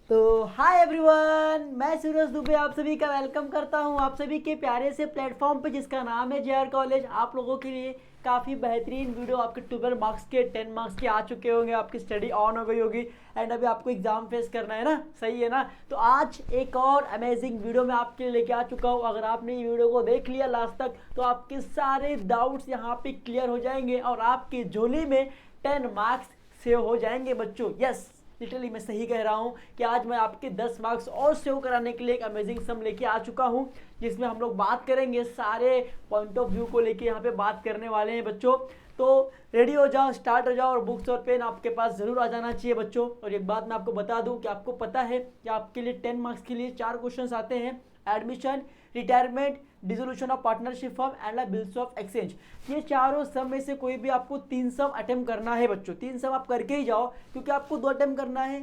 तो hi everyone, मैं सूरज दुबे आप सभी का वेलकम करता हूं आप सभी के प्यारे से प्लेटफॉर्म पे जिसका नाम है जेआर कॉलेज। आप लोगों के लिए काफ़ी बेहतरीन वीडियो आपके 12 मार्क्स के 10 मार्क्स के आ चुके होंगे। आपकी स्टडी ऑन हो गई होगी एंड अभी आपको एग्जाम फेस करना है ना, सही है ना। तो आज एक और अमेजिंग वीडियो मैं आपके लिए लेके आ चुका हूँ। अगर आपने ये वीडियो को देख लिया लास्ट तक तो आपके सारे डाउट्स यहाँ पे क्लियर हो जाएंगे और आपकी झोली में 10 मार्क्स सेव हो जाएंगे बच्चों। यस, लिटरली मैं सही कह रहा हूँ कि आज मैं आपके 10 मार्क्स और सेव कराने के लिए एक अमेजिंग सम लेके आ चुका हूँ, जिसमें हम लोग बात करेंगे सारे पॉइंट ऑफ व्यू को लेके यहाँ पे बात करने वाले हैं बच्चों। तो रेडी हो जाओ, स्टार्ट हो जाओ और बुक्स और पेन आपके पास ज़रूर आ जाना चाहिए बच्चों। और एक बात मैं आपको बता दूं कि आपको पता है कि आपके लिए 10 मार्क्स के लिए 4 क्वेश्चन आते हैं: admission, retirement, dissolution of partnership form and bills of exchange. ये चारों सम में से कोई भी आपको 3 सम अटेम्प्ट करना है बच्चों। 3 सम आप करके ही जाओ, क्योंकि आपको 2 अटेम्प्ट करना है,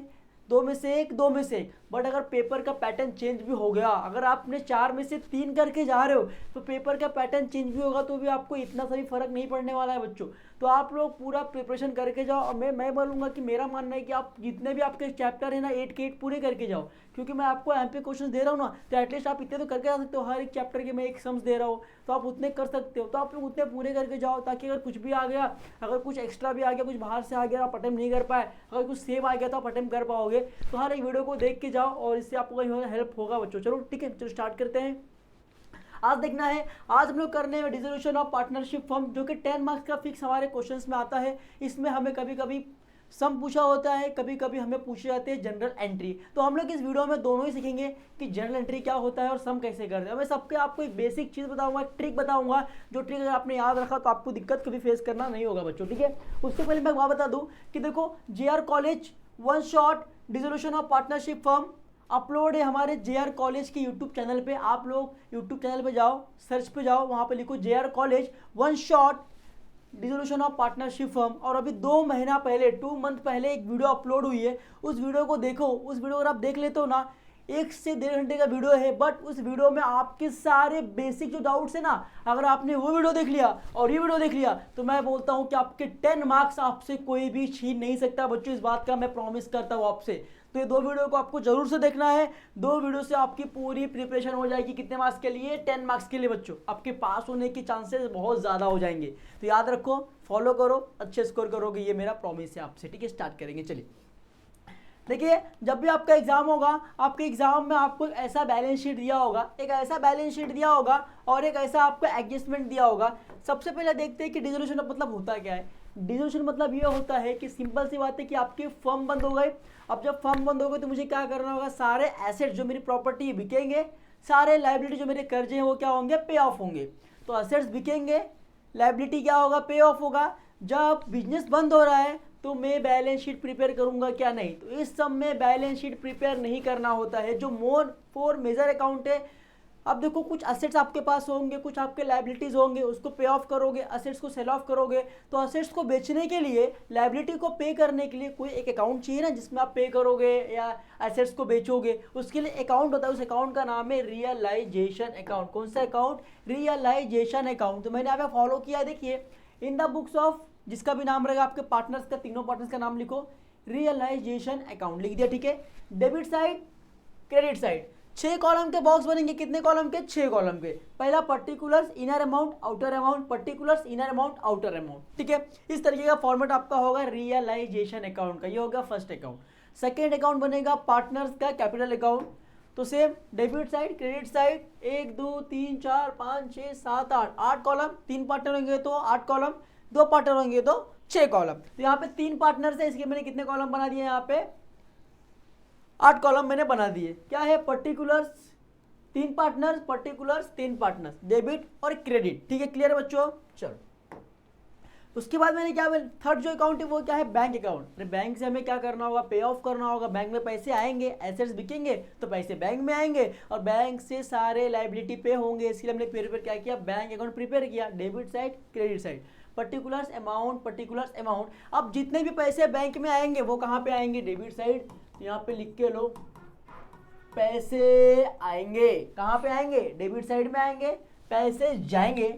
2 में से एक, 2 में से एक। बट अगर पेपर का पैटर्न चेंज भी हो गया, अगर आपने 4 में से 3 करके जा रहे हो तो पेपर का पैटर्न चेंज भी होगा तो भी आपको इतना सा भी फर्क नहीं पड़ने वाला है बच्चों। तो आप लोग पूरा प्रिपरेशन करके जाओ और मैं बोलूँगा कि मेरा मानना है कि आप जितने भी आपके चैप्टर है ना 8 के 8 पूरे करके जाओ, क्योंकि मैं आपको एमपी क्वेश्चन दे रहा हूँ ना, तो एटलीस्ट आप इतने तो करके जा सकते हो। हर एक चैप्टर के मैं एक सम्स दे रहा हूँ तो आप उतने कर सकते हो। तो आप लोग उतने पूरे करके जाओ ताकि अगर कुछ भी आ गया, अगर कुछ एक्स्ट्रा भी आ गया, कुछ बाहर से आ गया, आप अटेम्प्ट नहीं कर पाए, अगर कुछ सेम आ गया तो आप अटेम्प्ट कर पाओगे। तो हर एक वीडियो को देख के जाओ और इससे आपको हेल्प होगा बच्चों। चलो ठीक है, चलो स्टार्ट करते हैं। आज देखना है, आज हम लोग करने में डिसोल्यूशन ऑफ पार्टनरशिप फॉर्म, जो कि 10 मार्क्स का फिक्स हमारे क्वेश्चंस में आता है। इसमें हमें कभी कभी सम पूछा होता है, कभी कभी हमें पूछे जाते हैं जनरल एंट्री। तो हम लोग इस वीडियो में दोनों ही सीखेंगे कि जनरल एंट्री क्या होता है और सम कैसे करते हैं। मैं सबके आपको एक बेसिक चीज़ बताऊंगा, ट्रिक बताऊंगा, जो ट्रिक अगर आपने याद रखा तो आपको दिक्कत कभी फेस करना नहीं होगा बच्चों, ठीक है। उससे पहले मैं बात बता दूं कि देखो, JR college one shot dissolution of partnership form upload है हमारे जेआर कॉलेज के यूट्यूब चैनल पे। आप लोग यूट्यूब चैनल पे जाओ, सर्च पे जाओ, वहाँ पे लिखो JR college one shot dissolution of partnership firm. और अभी 2 महीना पहले, 2 मंथ पहले एक वीडियो अपलोड हुई है, उस वीडियो को देखो। उस वीडियो अगर आप देख लेते हो ना, 1 से 1.5 घंटे का वीडियो है, बट उस वीडियो में आपके सारे बेसिक जो डाउट्स है ना, अगर आपने वो वीडियो देख लिया और ये वीडियो देख लिया तो मैं बोलता हूँ कि आपके 10 मार्क्स आपसे कोई भी छीन नहीं सकता बच्चों। इस बात का मैं प्रॉमिस करता हूँ आपसे। तो ये 2 वीडियो को आपको जरूर से देखना है। 2 वीडियो से आपकी पूरी प्रिपरेशन हो जाएगी। कितने मार्क्स के लिए? 10 मार्क्स के लिए बच्चों। आपके पास होने के चांसेस बहुत ज़्यादा हो जाएंगे। तो याद रखो, फॉलो करो, अच्छे स्कोर करोगे, ये मेरा प्रॉमिस है आपसे, ठीक है। स्टार्ट करेंगे, चलिए। देखिए, जब भी आपका एग्जाम होगा, आपके एग्जाम में आपको ऐसा बैलेंस शीट दिया होगा, एक ऐसा बैलेंस शीट दिया होगा और एक ऐसा आपको एडजस्टमेंट दिया होगा। सबसे पहले देखते हैं कि डिसोल्यूशन का मतलब होता क्या है। डिसोल्यूशन मतलब ये होता है कि सिंपल सी बात है कि आपके फर्म बंद हो गए। अब जब फर्म बंद हो गए तो मुझे क्या करना होगा, सारे एसेट जो मेरी प्रॉपर्टी बिकेंगे, सारे लाइबिलिटी जो मेरे कर्जे हैं वो क्या होंगे, पे ऑफ होंगे। तो एसेट्स बिकेंगे, लाइबिलिटी क्या होगा, पे ऑफ होगा। जब बिजनेस बंद हो रहा है तो मैं बैलेंस शीट प्रिपेयर करूंगा क्या? नहीं। तो इस सब में बैलेंस शीट प्रिपेयर नहीं करना होता है। जो मोर 4 मेजर अकाउंट है, अब देखो, कुछ असेट्स आपके पास होंगे, कुछ आपके लाइबिलिटीज होंगे, उसको पे ऑफ करोगे, असेट्स को सेल ऑफ करोगे। तो असेट्स को बेचने के लिए, लाइबिलिटी को पे करने के लिए कोई एक अकाउंट चाहिए ना, जिसमें आप पे करोगे या असेट्स को बेचोगे। उसके लिए अकाउंट होता है, उस अकाउंट का नाम है रियलाइजेशन अकाउंट। कौन सा अकाउंट? Realisation account. तो मैंने यहाँ पे फॉलो किया, देखिए, इन द बुक्स ऑफ, जिसका भी नाम रहेगा आपके पार्टनर्स का, तीनों पार्टनर्स का नाम लिखो, रियलाइजेशन अकाउंट लिख दिया, ठीक है। Debit side, credit side, 6 column के बॉक्स बनेंगे। कितने कॉलम के? 6 कॉलम के। पहला particulars, inner amount, outer amount, particulars, inner amount, outer amount, ठीक है। इस तरीके का फॉर्मेट आपका होगा रियलाइजेशन अकाउंट का। ये होगा फर्स्ट अकाउंट। सेकेंड अकाउंट बनेगा पार्टनर्स का कैपिटल अकाउंट। तो same debit side, credit side, 1 2 3 4 5 6 7 8 column. 3 partner होंगे तो 8 कॉलम, 2 पार्टनर होंगे तो 6 कॉलम। तो यहाँ पे 3 पार्टनर्स है, इसके मैंने कितने कॉलम बना दिए? यहाँ पे 8 कॉलम मैंने बना दिए। क्या है? Particulars 3 partners, particulars 3 partners, debit और क्रेडिट, ठीक है। क्लियर है बच्चों? चलो, उसके बाद मैंने क्या, थर्ड जो अकाउंट है वो क्या है? Bank account. अरे बैंक से हमें क्या करना होगा? पे ऑफ करना होगा। बैंक में पैसे आएंगे, एसेट्स बिकेंगे तो पैसे बैंक में आएंगे और बैंक से सारे लाइबिलिटी पे होंगे। इसलिए हमने प्रिपेयर क्या किया? बैंक अकाउंट प्रिपेयर किया। Debit side, credit side, particulars amount, particulars amount. अब जितने भी पैसे बैंक में आएंगे वो कहाँ पे आएंगे? Debit side. यहाँ पे लिख के लो, पैसे आएंगे कहाँ पे आएंगे? डेबिट साइड में आएंगे। पैसे जाएंगे,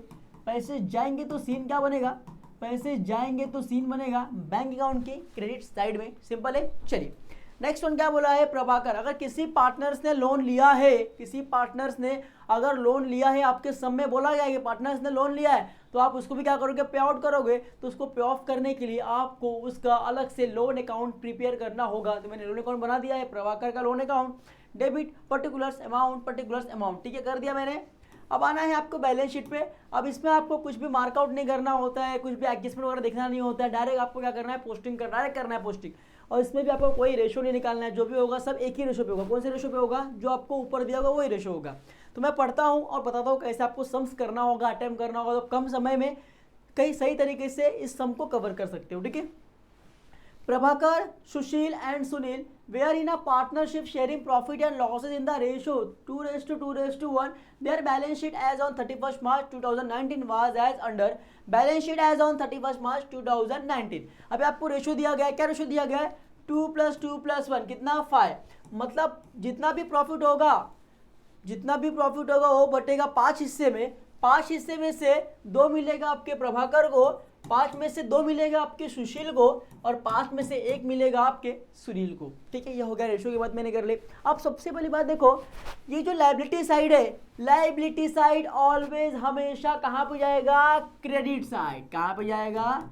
पैसे जाएंगे तो सीन क्या बनेगा? पैसे जाएंगे तो सीन बनेगा बैंक अकाउंट के क्रेडिट साइड में। सिंपल है। चलिए नेक्स्ट वन क्या बोला है, प्रभाकर, अगर किसी पार्टनर्स ने लोन लिया है, किसी पार्टनर्स ने अगर लोन लिया है, आपके सम में बोला गया है कि पार्टनर्स ने लोन लिया है, तो आप उसको भी क्या करोगे, पे आउट करोगे। तो उसको पे ऑफ करने के लिए आपको उसका अलग से लोन अकाउंट प्रिपेयर करना होगा। तो मैंने लोन अकाउंट बना दिया है, प्रभाकर का loan account, debit particulars amount, ठीक है, कर दिया मैंने। अब आना है आपको बैलेंस शीट पे। अब इसमें आपको कुछ भी मार्कआउट नहीं करना होता है, कुछ भी एडजस्टमेंट वगैरह देखना नहीं होता है, डायरेक्ट आपको क्या करना है, पोस्टिंग करना है, पोस्टिंग। और इसमें भी आपको कोई रेशो नहीं निकालना है, जो भी होगा सब एक ही रेशो पे होगा। कौन से रेशो पे होगा, जो आपको ऊपर दिया होगा वही रेशो होगा। तो मैं पढ़ता हूँ और बताता हूँ कैसे आपको सम्स करना होगा, अटेम्प्ट करना होगा, तो कम समय में कई सही तरीके से इस सम को कवर कर सकते हो, ठीक है। Prabhakar, Sushil and Sunil were in a partnership sharing profit and losses in the ratio 2:2:1. Their balance sheet as on 31st March 2019 was as under. Balance sheet as on 31st March 2019. अभी आपको ratio दिया गया है, क्या ratio दिया गया है, 2+2+1 कितना 5। मतलब जितना भी प्रॉफिट होगा वो बटेगा 5 हिस्से में। 5 हिस्से में से 2 मिलेगा आपके प्रभाकर को, 5 में से 2 मिलेगा आपके सुशील को, और 5 में से 1 मिलेगा आपके सुनील को, ठीक है। ये हो गया रेशो की बात मैंने कर ली। अब सबसे पहली बात देखो, ये जो लायबिलिटी साइड है, लायबिलिटी साइड ऑलवेज हमेशा कहाँ पे जाएगा, क्रेडिट साइड। कहाँ पे जाएगा,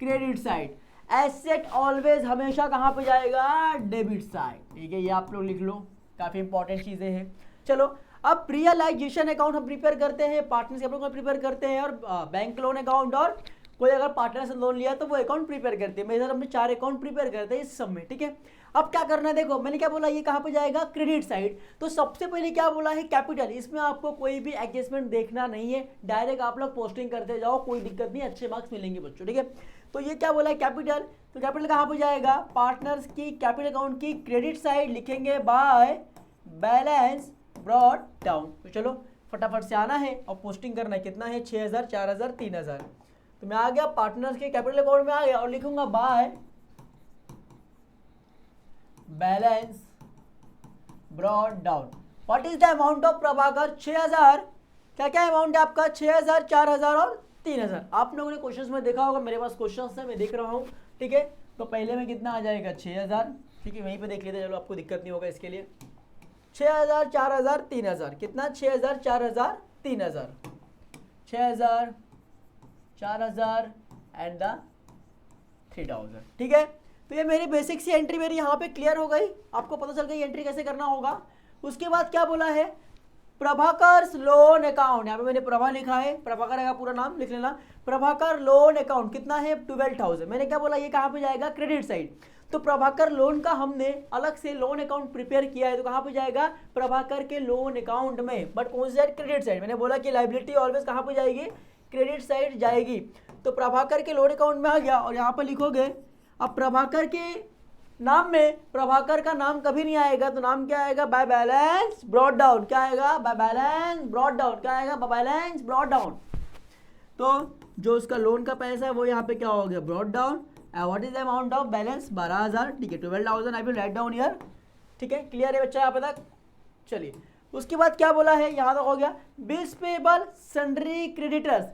क्रेडिट साइड। एसेट ऑलवेज हमेशा कहाँ पे जाएगा, डेबिट साइड, ठीक है। ये आप लोग लिख लो, काफी इंपॉर्टेंट चीजें हैं। चलो अब रियलाइजेशन अकाउंट हम प्रिपेयर करते हैं, पार्टनरशिप अकाउंट प्रिपेयर करते हैं, और बैंक लोन अकाउंट, और कोई अगर पार्टनर से लोन लिया तो वो अकाउंट प्रिपेयर करते हैं। मेरे साथ हमने 4 अकाउंट प्रिपेयर करते हैं इस सब में, ठीक है। अब क्या करना है, देखो मैंने क्या बोला, ये कहाँ पे जाएगा, क्रेडिट साइड। तो सबसे पहले क्या बोला है, कैपिटल। इसमें आपको कोई भी एडजस्टमेंट देखना नहीं है, डायरेक्ट आप लोग पोस्टिंग करते जाओ, कोई दिक्कत नहीं, अच्छे मार्क्स मिलेंगे बच्चों, ठीक है। तो ये क्या बोला है, कैपिटल। तो कैपिटल कहाँ पे जाएगा, पार्टनर्स की कैपिटल अकाउंट की क्रेडिट साइड लिखेंगे बाय बैलेंस ब्रॉट डाउन। तो चलो फटाफट से आना है और पोस्टिंग करना है, कितना है, 6000, 4000, 3000। तो मैं आ गया पार्टनर्स के कैपिटल अकाउंट में आ गया और लिखूंगा by balance brought down. What is the amount of Prabhakar, 6000। क्या क्या अमाउंट है आपका, 6000, 4000 और 3000। आप लोगों ने क्वेश्चंस में देखा होगा, मेरे पास क्वेश्चंस है, मैं देख रहा हूँ, ठीक है। तो पहले में कितना आ जाएगा, 6000, ठीक है, वहीं पे देख लेते हैं, चलो आपको दिक्कत नहीं होगा इसके लिए। 6000, 4000, 3000, कितना, 6000, 4000, 3000, 6000, 4000 एंड द 3000, ठीक है। तो ये मेरी बेसिक सी एंट्री मेरी यहाँ पे क्लियर हो गई, आपको पता चल गई एंट्री कैसे करना होगा। उसके बाद क्या बोला है, प्रभाकर लोन अकाउंट, यहाँ पे मैंने प्रभा लिखा है, प्रभाकर का पूरा नाम लिख लेना। प्रभाकर लोन अकाउंट कितना है, 12000। मैंने क्या बोला, ये कहाँ पे जाएगा, क्रेडिट साइड। तो प्रभाकर लोन का हमने अलग से लोन अकाउंट प्रिपेयर किया है, तो कहाँ पे जाएगा, प्रभाकर के लोन अकाउंट में, बट कौन सी साइड, क्रेडिट साइड। मैंने बोला कि लायबिलिटी ऑलवेज कहाँ पे जाएगी, क्रेडिट साइड जाएगी। तो प्रभाकर के लोन अकाउंट में आ गया, और यहाँ पर लिखोगे, अब प्रभाकर के नाम में प्रभाकर का नाम कभी नहीं आएगा, तो नाम क्या आएगा, बाय बैलेंस ब्रॉट डाउन। क्या आएगा, बाय बैलेंस ब्रॉट डाउन। क्या आएगा, बाय बैलेंस ब्रॉट डाउन। तो जो उसका लोन का पैसा है वो यहाँ पे क्या हो गया, brought down. What is the amount of balance, 12000, ठीक है, 12000 I will write down here, ठीक है। क्लियर है बच्चा यहाँ पे तक, चलिए। उसके बाद क्या बोला है, यहाँ तक हो गया। बिल्स पेबल, सन्ड्री क्रेडिटर्स,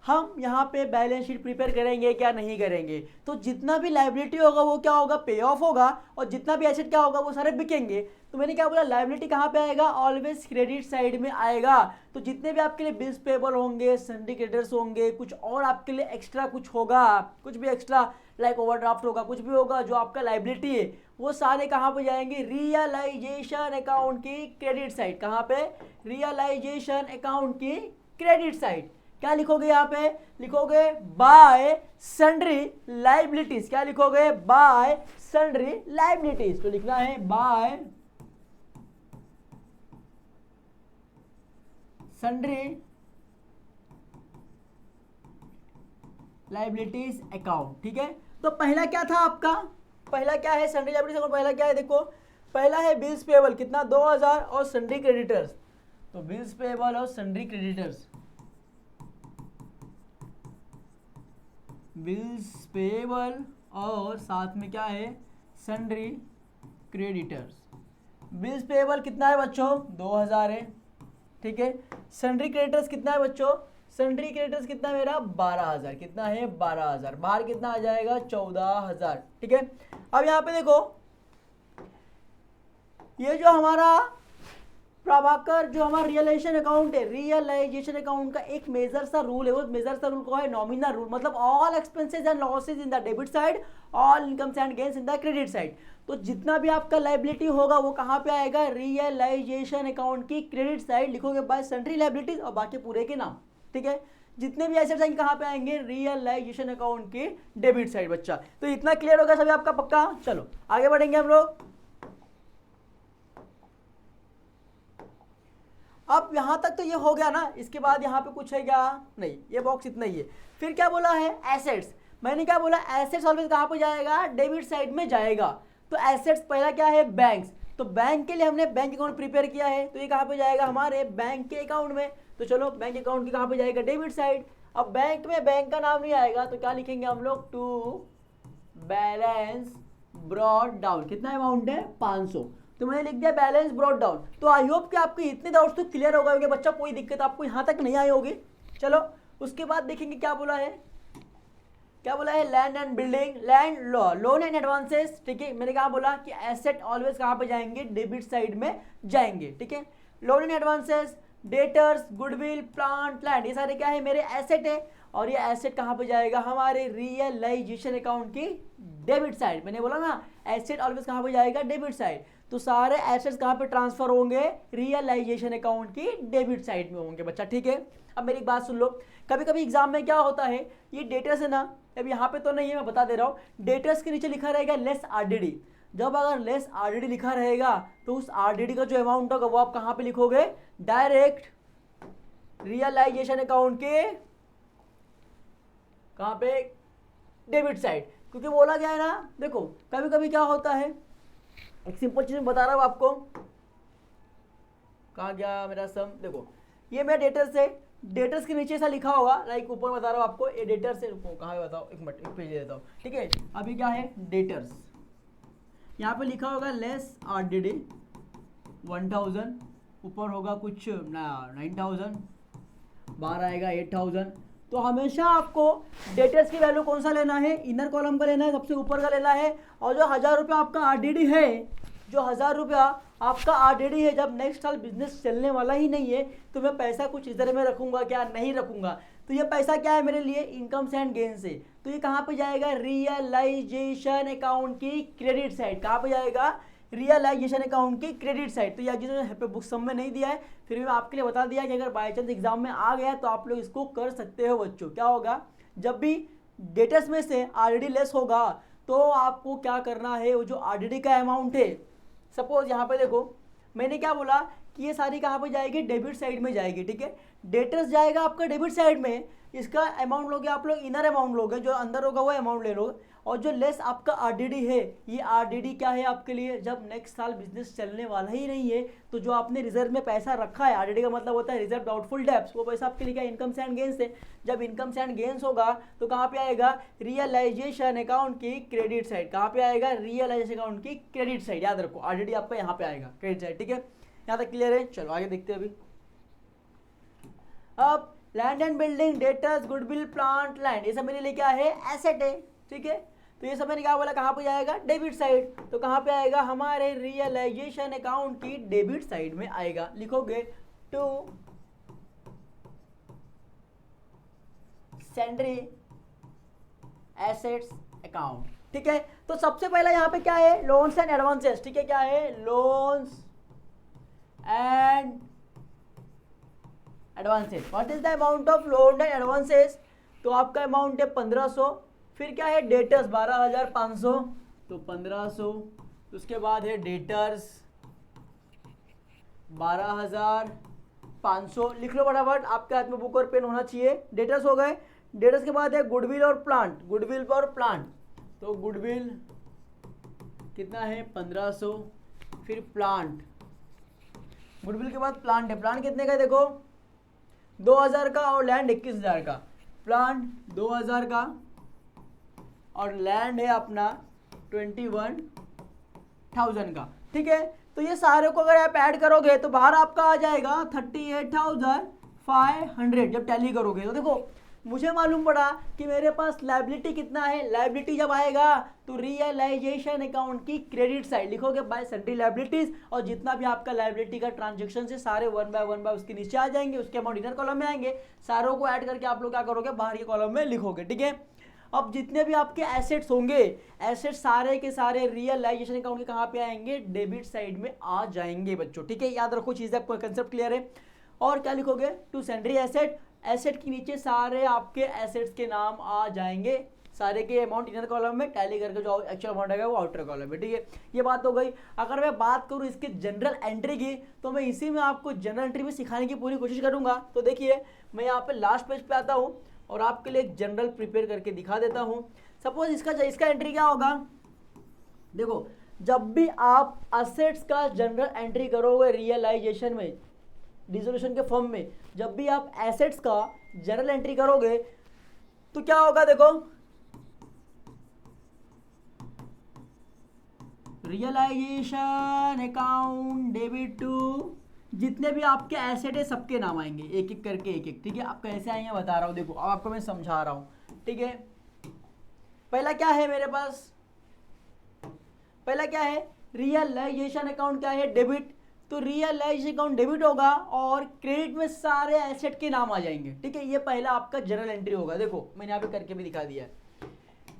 हम यहाँ पे बैलेंस शीट प्रिपेयर करेंगे क्या, नहीं करेंगे। तो जितना भी लायबिलिटी होगा वो क्या होगा, पे ऑफ होगा, और जितना भी एसेट क्या होगा, वो सारे बिकेंगे। तो मैंने क्या बोला, लायबिलिटी कहाँ पे आएगा, ऑलवेज क्रेडिट साइड में आएगा। तो जितने भी आपके लिए बिल्स पेबल होंगे, सन्ड्री क्रेडिटर्स होंगे, कुछ और आपके लिए एक्स्ट्रा कुछ होगा, कुछ भी एक्स्ट्रा लाइक ओवरड्राफ्ट होगा, कुछ भी होगा जो आपका लायबिलिटी है, वो सारे कहाँ पे जाएंगे, रियलाइजेशन अकाउंट की क्रेडिट साइड। कहाँ पे, रियलाइजेशन अकाउंट की क्रेडिट साइड। क्या लिखोगे यहाँ पे, लिखोगे बाय सन्ड्री लायबिलिटीज। क्या लिखोगे, बाय सन्ड्री लायबिलिटीज। तो लिखना है बाय सन्ड्री लायबिलिटीज अकाउंट, ठीक है। तो पहला क्या था आपका, पहला क्या है, सन्ड्री लायबिलिटीज अकाउंट। पहला क्या है, देखो पहला है बिल्स पेबल, कितना, 2000, और सन्ड्री क्रेडिटर्स। तो बिल्स पेबल और सन्ड्री क्रेडिटर्स, बिल्स पेबल और साथ में क्या है, सन्ड्री क्रेडिटर्स। बिल्स पेबल कितना है बच्चों, 2000 है, ठीक है। सन्ड्री क्रेडिटर्स कितना है बच्चों, सन्ड्री क्रेडिटर्स कितना है मेरा, 12000। कितना है, 12000। बाहर कितना आ जाएगा, 14000, ठीक है। अब यहाँ पे देखो ये जो हमारा प्रभाकर जो हमारा रियलाइजेशन अकाउंट है, रियलाइजेशन अकाउंट का एक मेजर सा रूल है, वो मेजर सा रूल को है नॉमिनल रूल, मतलब all expenses and losses in the debit side, all incomes and gains in the credit side. तो जितना भी आपका लाइबिलिटी होगा वो कहाँ पे आएगा, रियलाइजेशन अकाउंट की क्रेडिट साइड लिखोगे बाय सन्ड्री लाइबिलिटीज और बाकी पूरे के नाम, ठीक है। जितने भी एसेट्स आएंगे कहाँ पे आएंगे, रियलाइजेशन अकाउंट की डेबिट साइड। बच्चा तो इतना क्लियर होगा सभी आपका पक्का। चलो आगे बढ़ेंगे हम लोग। अब यहां तक तो ये हो गया ना, इसके बाद यहाँ पे कुछ है क्या, नहीं, ये बॉक्स इतना ही है। फिर क्या बोला है, एसेट्स। मैंने क्या बोला, एसेट्स ऑलवेज कहाँ पे जाएगा, डेबिट साइड में जाएगा। तो एसेट्स पहला क्या है, बैंक्स। तो बैंक के लिए हमने बैंक अकाउंट प्रिपेयर किया है, तो ये कहाँ पे जाएगा, हमारे बैंक के अकाउंट में। तो चलो बैंक अकाउंट की कहाँ पे जाएगा, डेबिट साइड। अब बैंक में बैंक का नाम नहीं आएगा तो क्या लिखेंगे हम लोग, टू बैलेंस ब्रॉट डाउन। कितना अमाउंट है, 500। तो मैंने लिख दिया बैलेंस ब्रॉट डाउन। तो आई होप कि आपके इतने डाउट्स तो क्लियर हो गए बच्चा, कोई दिक्कत आपको यहाँ तक नहीं आई होगी। चलो उसके बाद देखेंगे क्या बोला है, क्या बोला है, land and building, land loan and advances. ठीक है, मैंने कहा बोला कि एसेट ऑलवेज कहाँ पे जाएंगे, डेबिट साइड में जाएंगे। ठीक है, loan and advances, debtors, goodwill, plant, land, ये सारे क्या है, मेरे एसेट है। और ये एसेट कहाँ पे जाएगा, हमारे रियलाइजेशन अकाउंट की डेबिट साइड। मैंने बोला ना एसेट ऑलवेज कहाँ पे जाएगा, डेबिट साइड। तो सारे एसेट्स कहाँ पे ट्रांसफर होंगे, रियलाइजेशन अकाउंट की डेबिट साइड में होंगे बच्चा। ठीक है, अब मेरी बात सुन लो, कभी कभी एग्जाम में क्या होता है, ये डेटर्स है ना, अब यहाँ पे तो नहीं है, मैं बता दे रहा हूँ, डेटर्स के नीचे लिखा रहेगा लेस आरडीडी। जब अगर लेस आरडीडी लिखा रहेगा तो उस आरडीडी का जो अमाउंट होगा वो आप कहाँ पे लिखोगे, डायरेक्ट रियलाइजेशन अकाउंट के कहाँ पे, डेबिट साइड। क्योंकि बोला गया है ना, देखो कभी कभी क्या होता है, एक सिंपल चीज बता रहा हूँ आपको, कहाँ गया मेरा सम, देखो ये मेरा डेटर्स है, डेटर्स के नीचे ऐसा लिखा होगा, लाइक ऊपर बता रहा हूँ आपको, ये डेटर्स है, कहाँ है बताओ, एक मिनट एक पेज देता हूँ। ठीक है, अभी क्या है, डेटर्स, यहाँ पे लिखा होगा लेस आरडीडी 1000, ऊपर होगा कुछ 9000, बाहर आएगा 8000। तो हमेशा आपको डेटर्स की वैल्यू कौन सा लेना है, इनर कॉलम का लेना है, सबसे ऊपर का लेना है। और जो 1000 रुपया आपका आरडीडी है, जो 1000 रुपया आपका आरडीडी है, जब नेक्स्ट साल बिजनेस चलने वाला ही नहीं है तो मैं पैसा कुछ इधर में रखूंगा क्या, नहीं रखूंगा। तो ये पैसा क्या है मेरे लिए, इनकम्स एंड गेन से। तो ये कहाँ पे जाएगा, रियलाइजेशन अकाउंट की क्रेडिट साइड। कहाँ पे जाएगा, रियलाइजेशन अकाउंट की क्रेडिट साइड। तो यह चीज़ बुक सम में नहीं दिया है, फिर भी मैं आपके लिए बता दिया कि अगर बाई चांस एग्जाम में आ गया तो आप लोग इसको कर सकते हो बच्चों। क्या होगा, जब भी डेटर्स में से आरडीडी लेस होगा तो आपको क्या करना है, वो जो आरडीडी का अमाउंट है, सपोज यहाँ पे देखो मैंने क्या बोला कि ये सारी कहाँ पे जाएगी, डेबिट साइड में जाएगी। ठीक है, डेटर्स जाएगा आपका डेबिट साइड में, इसका अमाउंट लोगे आप लोग, इनर अमाउंट लोगे, जो अंदर होगा वो अमाउंट ले लोगे। और जो लेस आपका आरडीडी है, ये आरडीडी क्या है आपके लिए, जब नेक्स्ट साल बिजनेस चलने वाला ही नहीं है तो जो आपने रिजर्व में पैसा रखा है, आरडीडी का मतलब होता है रिजर्व डाउटफुल डेब्ट्स, वो पैसा आपके लिए क्या, इनकम्स एंड गेन्स है। जब इनकम्स एंड गेन्स होगा तो कहाँ पे आएगा, रियलाइजेशन अकाउंट की क्रेडिट साइड। कहाँ पे आएगा, रियलाइजेशन अकाउंट की क्रेडिट साइड। याद रखो आरडीडी आपका यहाँ पे आएगा, क्रेडिट साइड। ठीक है, यहाँ तक क्लियर है। चलो आगे देखते हैं अभी। अब land and building, debtors, goodwill, plant, land, ये सब मेरे लिए क्या है, एसेट है। ठीक है, तो ये सब मैंने क्या बोला, कहाँ पे जाएगा, डेबिट साइड। तो कहाँ पे आएगा, हमारे रियलाइजेशन अकाउंट की डेबिट साइड में आएगा। लिखोगे टू सैंड्री एसेट्स अकाउंट। ठीक है, तो सबसे पहला यहाँ पे क्या है, लोन्स एंड एडवांसेस। ठीक है, क्या है, loans and advances. What is the amount of loan and advances, तो आपका अमाउंट है 1500। फिर क्या है, डेटर्स 12500, तो 1500। उसके बाद है डेटर्स 12500, लिख लो फटाफट, आपके हाथ में बुक और पेन होना चाहिए। डेटर्स हो गए, डेटर्स के बाद है गुडविल और प्लांट, गुडविल और प्लांट, तो गुडविल कितना है, 1500। फिर प्लांट, गुडविल के बाद प्लांट है, प्लांट कितने का है, देखो 2000 का, और लैंड 21000 का। प्लांट 2000 का और लैंड है अपना 21000 का। ठीक है, तो ये सारे को अगर आप ऐड करोगे तो बाहर आपका आ जाएगा 38500 जब टैली करोगे। तो देखो मुझे मालूम पड़ा कि मेरे पास लायबिलिटी कितना है, लायबिलिटी जब आएगा तो रियलाइजेशन अकाउंट की क्रेडिट साइड लिखोगे बाय सन्ड्री लायबिलिटीज, और जितना भी आपका लायबिलिटी का ट्रांजेक्शन है सारे वन बाय उसके नीचे आ जाएंगे, उसके अमाउंट इनर कॉलम में आएंगे, सारों को ऐड करके आप लोग क्या करोगे बाहर के कॉलम में लिखोगे। ठीक है, अब जितने भी आपके एसेट्स होंगे, एसेट्स सारे के सारे रियलाइजेशन अकाउंट के कहाँ पे आएंगे, डेबिट साइड में आ जाएंगे बच्चों। ठीक है, याद रखो चीज़, आपको कंसेप्ट क्लियर है। और क्या लिखोगे, टू सन्ड्री एसेट, एसेट के नीचे सारे आपके एसेट्स के नाम आ जाएंगे, सारे के अमाउंट इनर कॉलम में, टैली करके जो एक्चुअल अमाउंट आएगा वो आउटर कॉलम में। ठीक है, ये बात हो गई। अगर मैं बात करूँ इसके जनरल एंट्री की, तो मैं इसी में आपको जनरल एंट्री भी सिखाने की पूरी कोशिश करूंगा। तो देखिए मैं यहाँ पे लास्ट पेज पे आता हूँ और आपके लिए एक जनरल प्रिपेयर करके दिखा देता हूँ। सपोज इसका एंट्री क्या होगा, देखो जब भी आप असेट्स का जनरल एंट्री करोगे रियलाइजेशन में, डिसोल्यूशन के फॉर्म में, जब भी आप एसेट्स का जनरल एंट्री करोगे तो क्या होगा, देखो रियलाइजेशन अकाउंट डेबिट टू, जितने भी आपके एसेट है सबके नाम आएंगे एक एक करके, एक एक। ठीक है, आप कैसे आएंगे बता रहा हूँ, देखो अब आपको मैं समझा रहा हूँ। ठीक है, पहला क्या है मेरे पास, पहला क्या है रियलाइजेशन अकाउंट, क्या है डेबिट, तो रियलाइजेशन अकाउंट डेबिट होगा और क्रेडिट में सारे एसेट के नाम आ जाएंगे। ठीक है, ये पहला आपका जनरल एंट्री होगा। देखो मैंने यहाँ पे करके भी दिखा दिया है,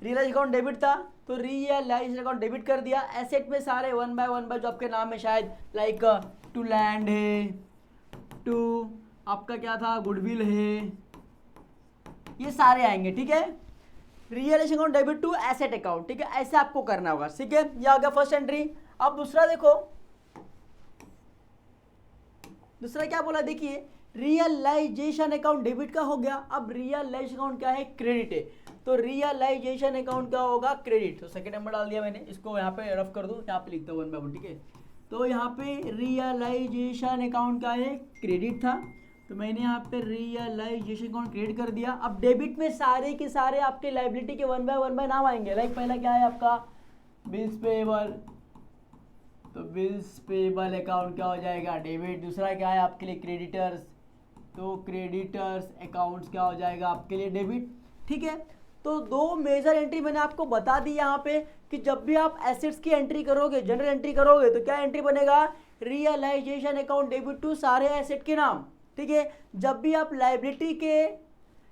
रियलाइज अकाउंट डेबिट था तो रियलाइज अकाउंट डेबिट कर दिया, एसेट में सारे वन बाय जो आपके नाम है, शायद लाइक टू लैंड है, टू आपका क्या था गुडविल है, ये सारे आएंगे। ठीक है, realisation account debit to asset account. ठीक है, ऐसे आपको करना होगा। ठीक है, ये आ गया फर्स्ट एंट्री। अब दूसरा देखो, दूसरा क्या बोला, देखिए रियलाइजेशन अकाउंट डेबिट का हो गया, अब रियलाइजेशन अकाउंट क्या है क्रेडिट है, तो रियलाइजेशन अकाउंट क्या होगा क्रेडिट। तो सेकंड नंबर डाल दिया मैंने, इसको यहाँ पे रफ कर दूँ, यहाँ पे लिखता हूँ वन बाय वन। ठीक है, तो यहाँ पे रियलाइजेशन अकाउंट का है क्रेडिट था, तो मैंने यहाँ पे रियलाइजेशन अकाउंट क्रेडिट कर दिया। अब डेबिट में सारे के सारे आपके लाइबिलिटी के वन बाय नाम आएंगे। लाइक पहला क्या है आपका बिल्स पेएबल, तो बिल्स पेएबल अकाउंट क्या हो जाएगा डेबिट। दूसरा क्या है आपके लिए क्रेडिटर्स, तो क्रेडिटर्स अकाउंट्स क्या हो जाएगा आपके लिए डेबिट। ठीक है, तो दो मेजर एंट्री मैंने आपको बता दी यहाँ पे कि जब भी आप एसेट्स की एंट्री करोगे, जनरल एंट्री करोगे, तो क्या एंट्री बनेगा रियलाइजेशन अकाउंट डेबिट टू सारे एसेट के नाम। ठीक है, जब भी आप लाइबिलिटी के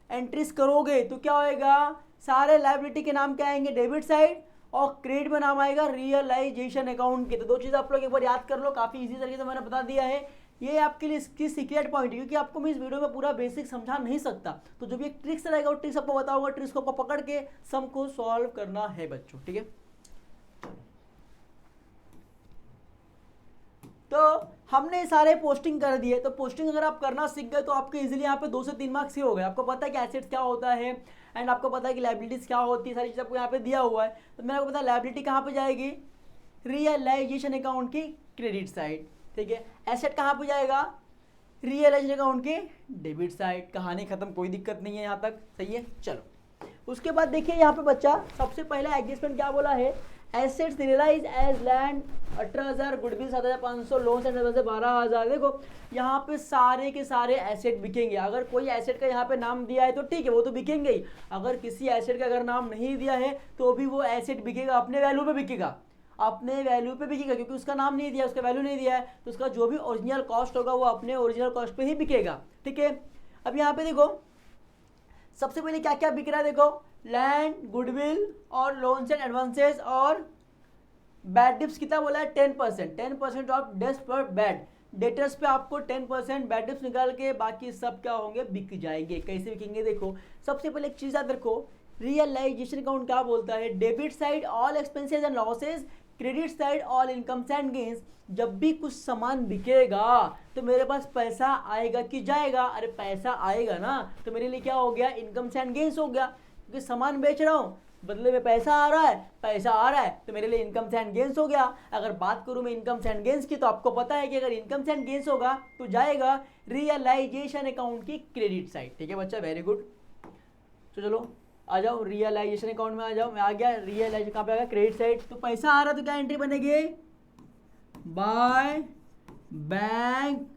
एंट्रीज करोगे तो क्या होएगा, सारे लाइबिलिटी के नाम क्या आएंगे डेबिट साइड, और क्रेडिट में नाम आएगा रियलाइजेशन अकाउंट के। तो दो चीज़ आप लोग एक बार याद कर लो, काफ़ी इजी तरीके से मैंने बता दिया है। ये आपके लिए इसकी सीक्रेट पॉइंट है, क्योंकि आपको मैं इस वीडियो में पूरा बेसिक समझा नहीं सकता, तो जो भी एक ट्रिक्स रहेगा वो ट्रिक्स आपको बताऊंगा, ट्रिक्स को पकड़ के सम को सॉल्व करना है बच्चों। ठीक है, तो हमने सारे पोस्टिंग कर दिए, तो पोस्टिंग अगर आप करना सीख गए तो आपके इजीली यहाँ पे 2 से 3 मार्क्स ही हो गए। आपको पता है कि एसेट्स क्या होता है एंड आपको पता है कि लाइबिलिटीज क्या होती है, सारी चीज़ आपको यहाँ पे दिया हुआ है। तो मैंने आपको पता है लाइबिलिटी कहाँ पे जाएगी, रियलाइजेशन अकाउंट की क्रेडिट साइड। ठीक है, एसेट कहाँ पे जाएगा, रियलाइजेशन अकाउंट के डेबिट साइड। कहानी खत्म, कोई दिक्कत नहीं है यहाँ तक, सही है। चलो उसके बाद देखिए यहाँ पे बच्चा सबसे पहले एडजस्टमेंट क्या बोला है, assets realise as land 18,000, goodwill 7,500, loans and advance 12,000। देखो यहाँ पे सारे के सारे एसेट बिकेंगे। अगर कोई एसेट का यहाँ पे नाम दिया है तो ठीक है, वो तो बिकेंगे ही। अगर किसी एसेट का अगर नाम नहीं दिया है तो भी वो एसेट बिकेगा, अपने वैल्यू पे बिकेगा, अपने वैल्यू पे बिकेगा, क्योंकि उसका नाम नहीं दिया, उसका वैल्यू नहीं दिया है, तो उसका जो भी ओरिजिनल कॉस्ट होगा वो अपने ओरिजिनल कॉस्ट पे ही बिकेगा। ठीक है, अब यहाँ पे देखो सबसे पहले क्या क्या बिक रहा है, देखो लैंड, गुडविल और लोन्स एंड एडवांसेस और बैड डिप्स कितना बोला है 10%, 10% ऑफ डेट्स पर बैड डेटर्स पे आपको 10% बैड डिप्स निकाल के बाकी सब क्या होंगे बिक जाएंगे। कैसे बिकेंगे, देखो सबसे पहले एक चीज़ याद रखो, रियलाइजेशन अकाउंट क्या बोलता है, debit side all expenses and losses, credit side all incomes and gains. जब भी कुछ सामान बिकेगा तो मेरे पास पैसा आएगा कि जाएगा, अरे पैसा आएगा ना, तो मेरे लिए क्या हो गया इनकम्स एंड गेन्स हो गया, क्योंकि सामान बेच रहा हूँ बदले में पैसा आ रहा है, पैसा आ रहा है तो मेरे लिए इनकम्स एंड गेन्स हो गया। अगर बात करूँ मैं इनकम्स एंड गेन्स की, तो आपको पता है कि अगर इनकम्स एंड गेन्स होगा तो जाएगा रियलाइजेशन अकाउंट की क्रेडिट साइड। ठीक है बच्चा, वेरी गुड। तो चलो आ जाओ रियलाइजेशन अकाउंट में आ जाओ, मैं आ गया रियलाइजेशन कहाँ पे आ गया क्रेडिट साइड। तो पैसा आ रहा तो क्या एंट्री बनेगी, बाय बैंक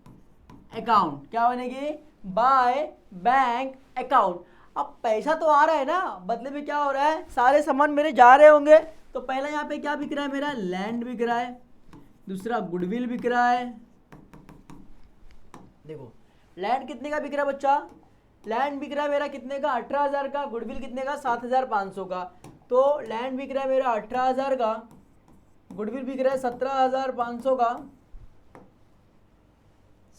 अकाउंट, क्या बनेगी बाय बैंक अकाउंट। अब पैसा तो आ रहा है ना, बदले में क्या हो रहा है, सारे सामान मेरे जा रहे होंगे। तो पहला यहाँ पे क्या बिक रहा है, मेरा लैंड बिक रहा है, दूसरा गुडविल बिक रहा है। देखो लैंड कितने का बिक रहा है बच्चा, लैंड बिक रहा है मेरा कितने का, 18,000 का। गुडविल कितने का, 7,500 का। तो लैंड बिक रहा है मेरा 18,000 का, गुडविल बिक रहा है 17,500 का।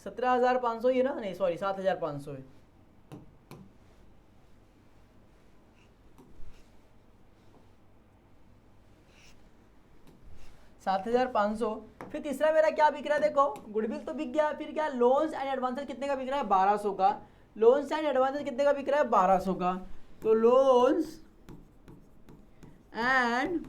17,500 ये ना, नहीं सॉरी 7,500 है। फिर तीसरा मेरा क्या बिक रहा है, देखो गुडविल तो बिक गया, फिर क्या लोन्स एंड एडवांसेस कितने का बिक रहा है, 1200 का। लोन्स एंड एडवांसेस कितने का बिक रहा है, 1200 का। तो लोन्स एंड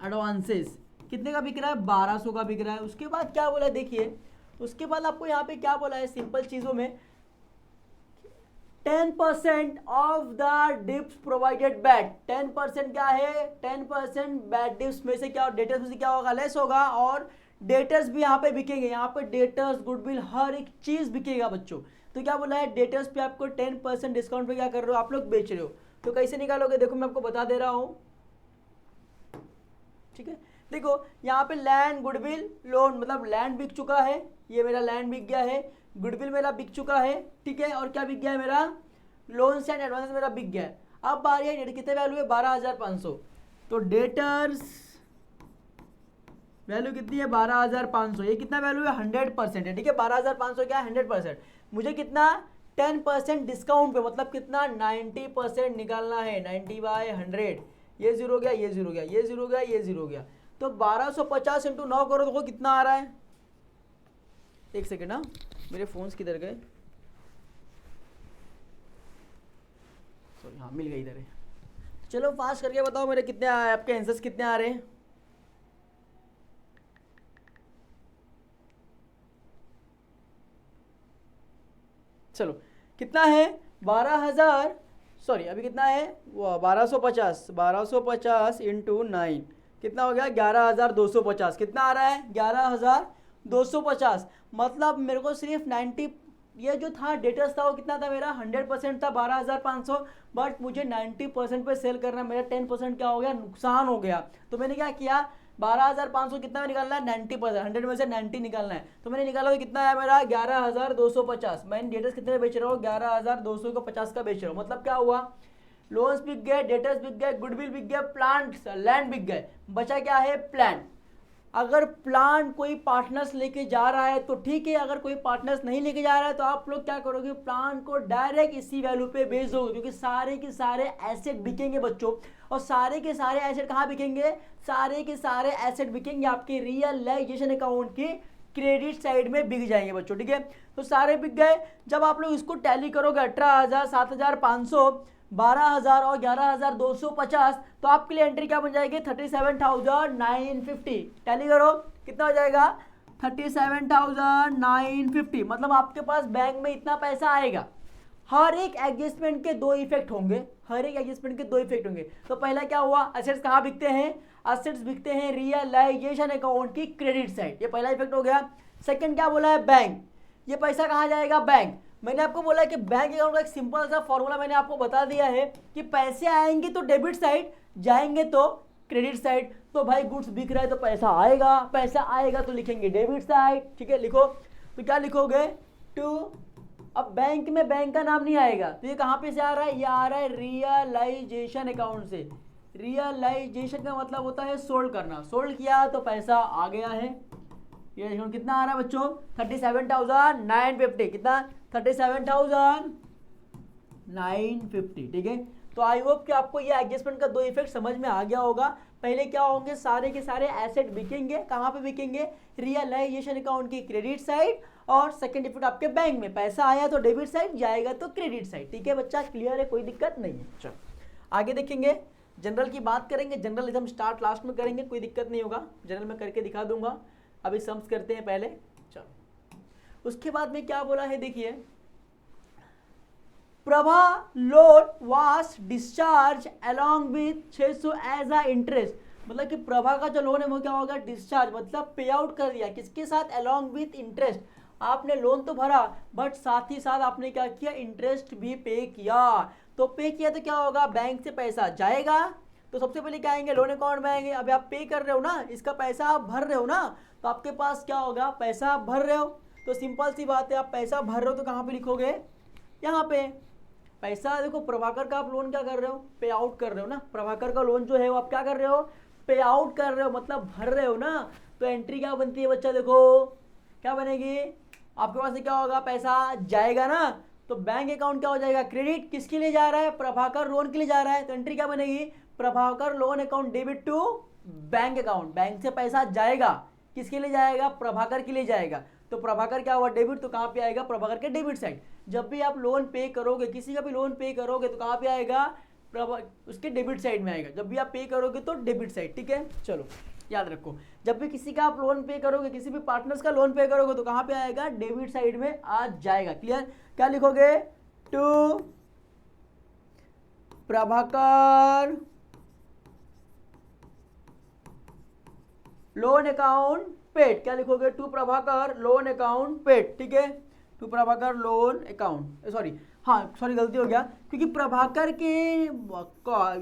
एडवांसेस कितने का बिक रहा है, 1200 का बिक रहा है। उसके बाद क्या बोला है, देखिए उसके बाद आपको यहाँ पे क्या बोला है, सिंपल चीजों में 10% of the dips provided bat. 10% क्या है, 10% बैट डिप्स में से क्या, डेटर्स में से क्या होगा, लेस होगा। और डेटर्स भी यहाँ पे बिकेंगे, यहाँ पे डेटर्स गुडविल हर एक चीज बिकेगा बच्चों। तो क्या बोला है, डेटर्स पे आपको 10% डिस्काउंट पे क्या कर रहे हो, आप लोग बेच रहे हो। तो कैसे निकालोगे, देखो मैं आपको बता दे रहा हूँ, ठीक है। देखो यहाँ पे लैंड गुडविल लोन, मतलब लैंड बिक चुका है, ये मेरा लैंड बिक गया है, गुडविल मेरा बिक चुका है, ठीक है। और क्या बिक गया है मेरा, लोन्स एंड एडवांस मेरा बिक गया है। अब बारी है, कितने वैल्यू है, 12,500। तो डेटर्स वैल्यू कितनी है, 12,500। ये कितना वैल्यू है, 100% है, ठीक है। 12,500 क्या है, 100%। मुझे कितना, 10% डिस्काउंट पे, मतलब कितना, 90% निकालना है। 90/100, ये जीरो हो गया, ये जीरो हो गया, ये जीरो हो गया, ये जीरो हो गया। तो 1250 इंटू 9 करो तो कितना आ रहा है, एक सेकेंड ना, मेरे फोन्स किधर गए, सॉरी हाँ मिल गई इधर है। चलो फास्ट करके बताओ मेरे कितने आए, आपके आंसर्स कितने आ रहे हैं। चलो कितना है, 12,000, सॉरी अभी कितना है, 1250 इंटू 9 कितना हो गया, 11,250। कितना आ रहा है, 11,250। मतलब मेरे को सिर्फ 90, ये जो था डेटर्स था वो कितना था मेरा, 100% था, 12,500। बट मुझे 90% पे सेल करना, मेरा 10% क्या हो गया, नुकसान हो गया। तो मैंने क्या किया, 12,500 कितना में निकालना है, 90%, 100 में से 90 निकालना है। तो मैंने निकाला तो कितना है मेरा, 11,250। मैं डेटर्स कितने बेच रहा हूँ, 11,250 का बेच रहा हूँ। मतलब क्या हुआ, लोन्स बिक गए, डेटर्स बिक गए, गुडविल बिक गया, प्लांट लैंड बिक गए, बचा क्या है, प्लांट। अगर प्लान कोई पार्टनर्स लेके जा रहा है तो ठीक है, अगर कोई पार्टनर्स नहीं लेके जा रहा है तो आप लोग क्या करोगे, प्लान को डायरेक्ट इसी वैल्यू पे बेच दोगे, क्योंकि सारे के सारे एसेट बिकेंगे बच्चों। और सारे के सारे एसेट कहाँ बिकेंगे, सारे के सारे एसेट बिकेंगे आपके रियलाइजेशन अकाउंट की क्रेडिट साइड में बिक जाएंगे बच्चों, ठीक है। तो सारे बिक गए। जब आप लोग इसको टैली करोगे, 18,000, 7,500, 12,000 और 11,250, तो आपके लिए एंट्री क्या बन जाएगी, 37,950। टैली करो कितना हो जाएगा, 37,950। मतलब आपके पास बैंक में इतना पैसा आएगा। हर एक एडजस्टमेंट के दो इफेक्ट होंगे, हर एक एडजस्टमेंट के दो इफेक्ट होंगे। तो पहला क्या हुआ, असेट्स कहाँ बिकते हैं, असेट्स बिकते हैं रियलाइजेशन अकाउंट की क्रेडिट साइड, ये पहला इफेक्ट हो गया। सेकंड क्या बोला है, बैंक, ये पैसा कहाँ जाएगा, बैंक। मैंने आपको बोला है कि बैंक अकाउंट का एक सिंपल सा फॉर्मूला मैंने आपको बता दिया है कि पैसे आएंगे तो डेबिट साइड, जाएंगे तो क्रेडिट साइड। तो भाई गुड्स बिक रहा है तो पैसा आएगा, पैसा आएगा तो लिखेंगे डेबिट साइड, ठीक है। लिखो तो क्या लिखोगे, टू, अब बैंक में बैंक का नाम नहीं आएगा, तो ये कहाँ पे से आ रहा है, ये आ रहा है रियलाइजेशन अकाउंट से। रियलाइजेशन का मतलब होता है सोल्ड करना, सोल्ड किया तो पैसा आ गया है। ये कितना आ रहा है बच्चों, 37,950, कितना, 37,950, ठीक है। तो आई होप कि आपको ये एडजस्टमेंट का दो इफेक्ट समझ में आ गया होगा। पहले क्या होंगे, सारे के सारे एसेट बिकेंगे, कहाँ पे बिकेंगे, रियलाइजेशन अकाउंट की क्रेडिट साइड। और सेकंड इफेक्ट आपके बैंक में पैसा आया तो डेबिट साइड, जाएगा तो क्रेडिट साइड, ठीक है बच्चा, क्लियर है, कोई दिक्कत नहीं है। चलो आगे देखेंगे, जनरल की बात करेंगे, जनरल हम स्टार्ट लास्ट में करेंगे, कोई दिक्कत नहीं होगा, जनरल में करके दिखा दूंगा। अभी सम्स करते हैं पहले, चलो उसके बाद में क्या बोला है, देखिए Prabha loan was discharge along with 600 as a interest. मतलब कि प्रभा का जो लोन है वो क्या होगा, डिस्चार्ज, मतलब पे आउट कर दिया, किसके साथ, अलोंग विथ इंटरेस्ट। आपने लोन तो भरा बट साथ ही साथ आपने क्या किया, इंटरेस्ट भी पे किया। तो पे किया तो क्या होगा, बैंक से पैसा जाएगा, तो सबसे पहले क्या आएंगे, लोन अकाउंट में आएंगे। अभी आप पे कर रहे हो ना, इसका पैसा आप भर रहे हो ना, तो आपके पास क्या होगा, पैसा आप भर रहे हो। तो सिंपल सी बात है, आप पैसा भर रहे हो तो कहाँ पे लिखोगे, यहाँ पे। पैसा देखो, प्रभाकर का आप लोन क्या कर रहे हो, पे आउट कर रहे हो ना। प्रभाकर का लोन जो है वो आप क्या कर रहे हो, पे आउट कर रहे हो, मतलब भर रहे हो ना। तो एंट्री क्या बनती है बच्चा, देखो क्या बनेगी, आपके पास से क्या होगा, पैसा जाएगा ना। तो बैंक अकाउंट क्या हो जाएगा, क्रेडिट। किसके लिए जा रहा है, प्रभाकर लोन के लिए जा रहा है, तो एंट्री क्या बनेगी, Prabhakar loan account debit to bank account. Bank से पैसा जाएगा, किसके लिए जाएगा, प्रभाकर के लिए जाएगा। तो प्रभाकर क्या हुआ, डेबिट, तो कहाँ पे आएगा, प्रभाकर के डेबिट साइड। जब भी आप लोन पे करोगे, किसी का भी लोन पे करोगे, तो कहाँ पे आएगा, उसके डेबिट साइड में आएगा। जब भी आप पे करोगे तो डेबिट साइड, ठीक है। चलो याद रखो, जब भी किसी का आप लोन पे करोगे, किसी भी पार्टनर्स का लोन पे करोगे, तो कहाँ पे आएगा, डेबिट साइड में आ जाएगा। क्लियर। क्या लिखोगे, to Prabhakar loan account paid. क्या लिखोगे, to Prabhakar loan account paid, ठीक है। To Prabhakar loan account, sorry गलती हो गया, क्योंकि प्रभाकर के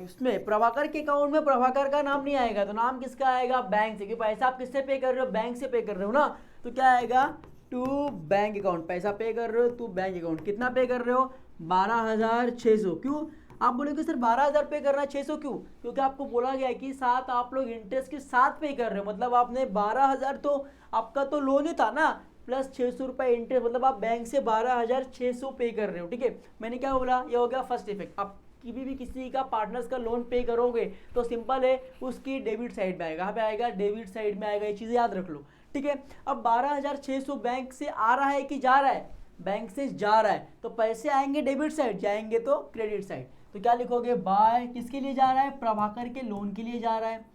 इसमें, प्रभाकर के अकाउंट में प्रभाकर का नाम नहीं आएगा, तो नाम किसका आएगा, बैंक से। क्योंकि पैसा आप किससे पे कर रहे हो, बैंक से पे कर रहे हो ना। तो क्या आएगा, टू बैंक अकाउंट। पैसा पे कर रहे हो टू बैंक अकाउंट। कितना पे कर रहे हो, 12,600। क्यों, आप बोलोगे सर 12,000 पे करना है, 600 क्यों, क्योंकि आपको बोला गया है कि साथ आप लोग इंटरेस्ट के साथ पे कर रहे हो। मतलब आपने 12,000 तो आपका तो लोन ही था ना, प्लस 600 रुपये इंटरेस्ट, मतलब आप बैंक से 12,600 पे कर रहे हो, ठीक है। मैंने क्या बोला, ये हो गया फर्स्ट इफेक्ट। आप कभी भी किसी का पार्टनर्स का लोन पे करोगे तो सिंपल है, उसकी डेबिट साइड में आएगा। यहाँ पे आएगा, डेबिट साइड में आएगा। ये चीज़ें याद रख लो, ठीक है। अब 12,600 बैंक से आ रहा है कि जा रहा है, बैंक से जा रहा है, तो पैसे आएंगे डेबिट साइड, जाएंगे तो क्रेडिट साइड। तो क्या लिखोगे, बाय किसके लिए जा रहा है, प्रभाकर के लोन के लिए जा रहा है,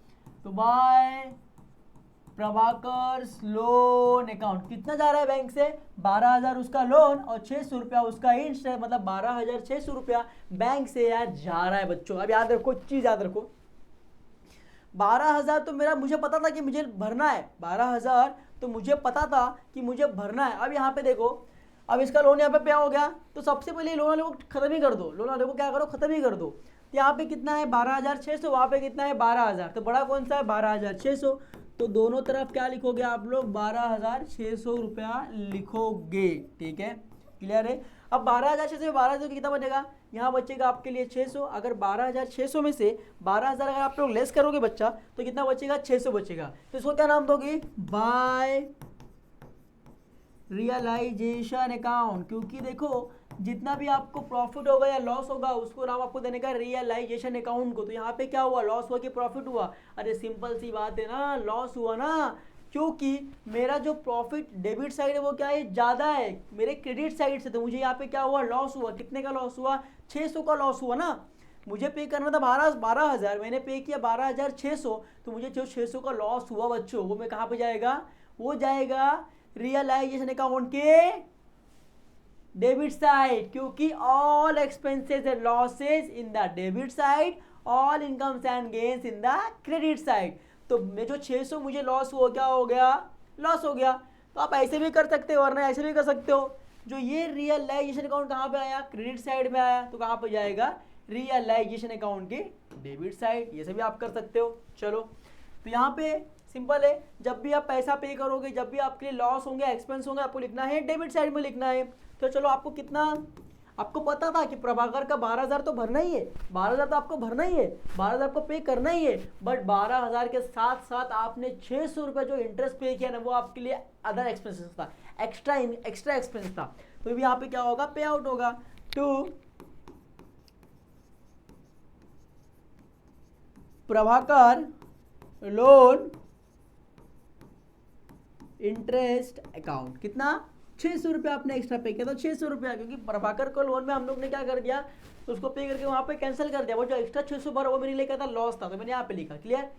तो बाय प्रभाकर लोन अकाउंट। कितना जा रहा है बैंक से, 12,000 उसका लोन और 600 रुपया उसका इंटरेस्ट, मतलब 12,600 रुपया बैंक से यार जा रहा है बच्चों। अब याद रखो, चीज याद रखो, 12,000 तो मुझे पता था कि मुझे भरना है, 12,000 तो मुझे पता था कि मुझे भरना है। अब यहाँ पे देखो, अब इसका लोन यहाँ पे पे हो गया, तो सबसे पहले लोन वाले को खत्म ही कर दो, लोन वाले को क्या करो, खत्म ही कर दो। तो यहाँ पे कितना है, 12,600, वहाँ पे कितना है, 12,000। तो बड़ा कौन सा है, 12,600। तो दोनों तरफ क्या लिखोगे आप लोग, 12,600 रुपया लिखोगे, ठीक है। क्लियर है। अब 12,600 में 12,000 कितना बनेगा, यहाँ बचेगा आपके लिए 600। अगर 12,600 में से 12,000 अगर आप लोग लेस करोगे बच्चा, तो कितना बचेगा, 600 बचेगा। तो इसको क्या नाम दोगे, बाय रियलाइजेशन अकाउंट। क्योंकि देखो, जितना भी आपको प्रॉफिट होगा या लॉस होगा, उसको नाम आपको देने का रियलाइजेशन अकाउंट को। तो यहाँ पे क्या हुआ, लॉस हुआ कि प्रॉफिट हुआ, अरे सिंपल सी बात है ना, लॉस हुआ ना, क्योंकि मेरा जो प्रॉफिट डेबिट साइड है वो क्या है, ज़्यादा है मेरे क्रेडिट साइड से। तो मुझे यहाँ पे क्या हुआ, लॉस हुआ। कितने का लॉस हुआ, 600 का लॉस हुआ ना। मुझे पे करना था 12,000, मैंने पे किया 12,600, तो मुझे जो 600 का लॉस हुआ बच्चों, वो मैं कहाँ पे जाएगा, वो जाएगा रियलाइजेशन अकाउंट के डेबिट साइड। क्योंकि all expenses and losses in the debit side, all incomes and gains in the credit side. तो मैं जो 600 मुझे लॉस हुआ, क्या हो गया, लॉस हो गया। तो आप ऐसे भी कर सकते हो, वरना ऐसे भी कर सकते हो। जो ये रियलाइजेशन अकाउंट कहाँ पे आया, क्रेडिट साइड में आया, तो कहाँ पे जाएगा, रियलाइजेशन अकाउंट के डेबिट साइड। ये सभी आप कर सकते हो। चलो, तो यहाँ पे सिंपल है, जब भी आप पैसा पे करोगे, जब भी आपके लिए लॉस होंगे, एक्सपेंस होंगे, आपको लिखना है डेबिट साइड में लिखना है। तो चलो, आपको कितना, आपको पता था कि प्रभाकर का 12,000 तो भरना ही है, 12,000 तो आपको भरना ही है, 12,000 को पे करना ही है। बट 12,000 के साथ साथ आपने 600 रुपये जो इंटरेस्ट पे किया ना, वो आपके लिए अदर एक्सपेंसेस था, एक्स्ट्रा एक्सपेंस था। तो भी यहाँ पे क्या होगा, पे आउट होगा। To Prabhakar loan interest account. कितना, 600 रुपया आपने एक्स्ट्रा पे किया, तो 600 रुपया, क्योंकि प्रभाकर को लोन में हम लोग ने क्या कर दिया, तो उसको पे करके वहाँ पे कैंसिल कर दिया। वो जो एक्स्ट्रा 600 भरा, वो मेरे लिए क्या था, लॉस था, तो मैंने यहाँ पे लिखा। क्लियर,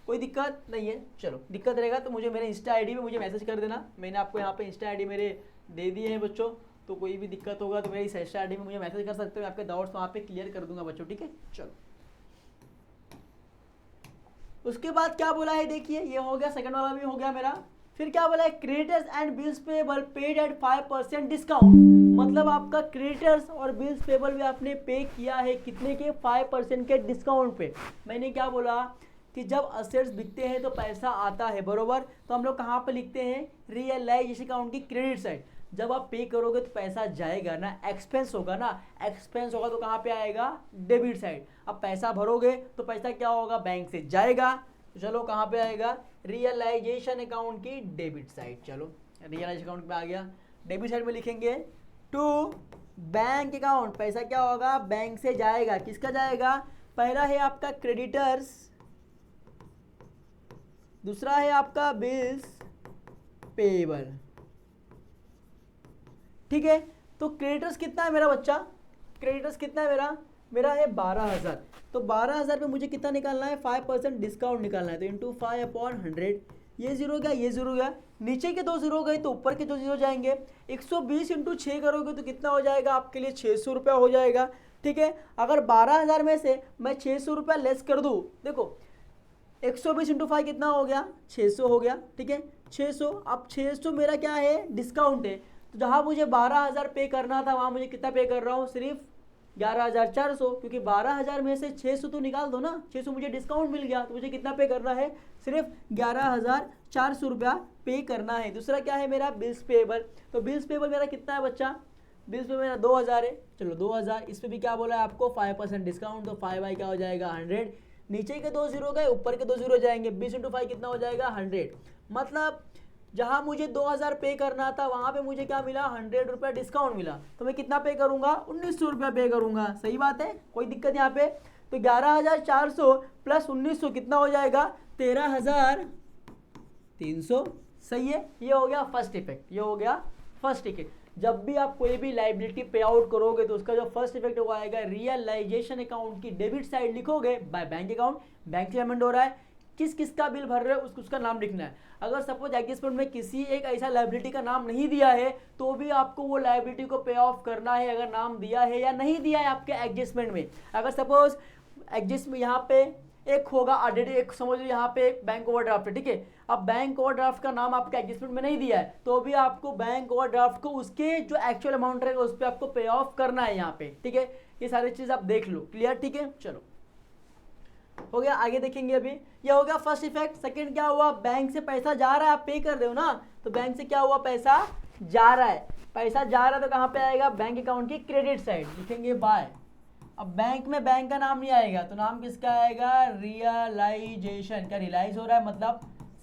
कोई दिक्कत नहीं है। चलो, दिक्कत रहेगा तो मुझे मेरे इंस्टा आईडी में मुझे मैसेज कर देना। मैंने आपको यहाँ पे इंस्टा आईडी मेरे दे दिए हैं बच्चों, तो कोई भी दिक्कत होगा तो मेरे इस इंस्टा आईडी में मुझे मैसेज कर सकते हो, आपके डाउट्स वहाँ पे क्लियर कर दूंगा बच्चों, ठीक है। चलो, उसके बाद क्या बोला है, देखिए, ये हो गया, सेकंड वाला भी हो गया मेरा। फिर क्या बोला है, creditors and bills payable paid at 5% discount, मतलब आपका क्रेडिटर्स और बिल्स पेबल भी आपने पे किया है कितने के, 5% के डिस्काउंट पे। मैंने क्या बोला कि जब असेट्स बिकते हैं तो पैसा आता है, बरोबर, तो हम लोग कहाँ पे लिखते हैं, रियलाइजेशन अकाउंट की क्रेडिट साइड। जब आप पे करोगे तो पैसा जाएगा ना, एक्सपेंस होगा ना, एक्सपेंस होगा तो कहाँ पे आएगा, डेबिट साइड। अब पैसा भरोगे तो पैसा क्या होगा, बैंक से जाएगा, तो चलो कहाँ पे आएगा, रियलाइजेशन अकाउंट की डेबिट साइड। चलो रियलाइजेशन अकाउंट में आ गया, डेबिट साइड में लिखेंगे टू बैंक अकाउंट, पैसा क्या होगा, बैंक से जाएगा, किसका जाएगा, पहला है आपका क्रेडिटर्स, दूसरा है आपका बिल्स पेबल, ठीक है। तो क्रेडिटर्स कितना है मेरा बच्चा, क्रेडिटर्स कितना है मेरा है 12,000, तो 12,000 पे मुझे कितना निकालना है, 5% डिस्काउंट निकालना है, तो इंटू 5/100, ये जीरो गया, ये जीरो गया, नीचे के दो जीरो गए तो ऊपर के दो जीरो जाएंगे, 120 इंटू 6 करोगे तो कितना हो जाएगा आपके लिए, 600 रुपया हो जाएगा, ठीक है। अगर 12,000 में से मैं 600 रुपया लेस कर दूँ, देखो 120 इंटू 5 कितना हो गया, 600 हो गया, ठीक है, 600। अब 600 मेरा क्या है, डिस्काउंट है, तो जहाँ मुझे 12,000 पे करना था वहाँ मुझे कितना पे कर रहा हूँ, सिर्फ 11,400, क्योंकि 12,000 में से 600 तो निकाल दो ना, 600 मुझे डिस्काउंट मिल गया, तो मुझे कितना पे करना है, सिर्फ 11,400 रुपया पे करना है। दूसरा क्या है मेरा, बिल्स पेबल, तो बिल्स पेबल मेरा कितना है बच्चा, बिल्स पेबल मेरा 2,000 है, चलो 2,000, इस पर भी क्या बोला है आपको, 5% डिस्काउंट, तो 5 क्या हो जाएगा, 100, नीचे के दो जीरो गए ऊपर के दो जीरो जाएंगे, 20 इंटू 5 कितना हो जाएगा, 100, मतलब जहां मुझे 2,000 पे करना था वहां पे मुझे क्या मिला, 100 रुपया डिस्काउंट मिला, तो मैं कितना पे करूंगा, 1,900 रुपया पे करूंगा, सही बात है, कोई दिक्कत यहाँ पे। तो 11,400 प्लस 1,900 कितना हो जाएगा, 13,300, सही है। ये हो गया फर्स्ट इफेक्ट, ये हो गया फर्स्ट इफेक्ट। जब भी आप कोई भी लाइबिलिटी पे आउट करोगे तो उसका जो फर्स्ट इफेक्ट वो आएगा, रियलाइजेशन अकाउंट की डेबिट साइड लिखोगे बाय बैंक अकाउंट, बैंक से पेमेंट हो रहा है, किस किस का बिल भर रहे हो उसका नाम लिखना है। अगर सपोज एडजस्टमेंट में किसी एक ऐसा लाइबिलिटी का नाम नहीं दिया है तो भी आपको वो लाइबिलिटी को पे ऑफ करना है, अगर नाम दिया है या नहीं दिया है आपके एडजस्टमेंट में। अगर सपोज एडजस्टमेंट यहाँ पे एक होगा ऑडिट, एक समझ लो यहाँ पे एक बैंक ओवरड्राफ्ट है, ठीक है, अब बैंक ओवरड्राफ्ट का नाम आपके एडजस्टमेंट में नहीं दिया है तो भी आपको बैंक ओवरड्राफ्ट को उसके जो एक्चुअल अमाउंट रहेगा उस पर आपको पे ऑफ करना है यहाँ पे, ठीक है। ये सारी चीज आप देख लो, क्लियर, ठीक है। चलो हो गया, आगे देखेंगे। अभी ये हो गया फर्स्ट इफेक्ट। सेकंड क्या हुआ, बैंक से पैसा जा रहा है, आप पे कर रहे हो ना, तो बैंक से क्या हुआ, पैसा जा रहा है, पैसा जा रहा है तो कहाँ पे आएगा, बैंक अकाउंट की क्रेडिट साइड लिखेंगे बाय। अब बैंक में बैंक का नाम नहीं आएगा तो नाम किसका आएगा, रियलाइजेशन, क्या रियलाइज हो रहा है मतलब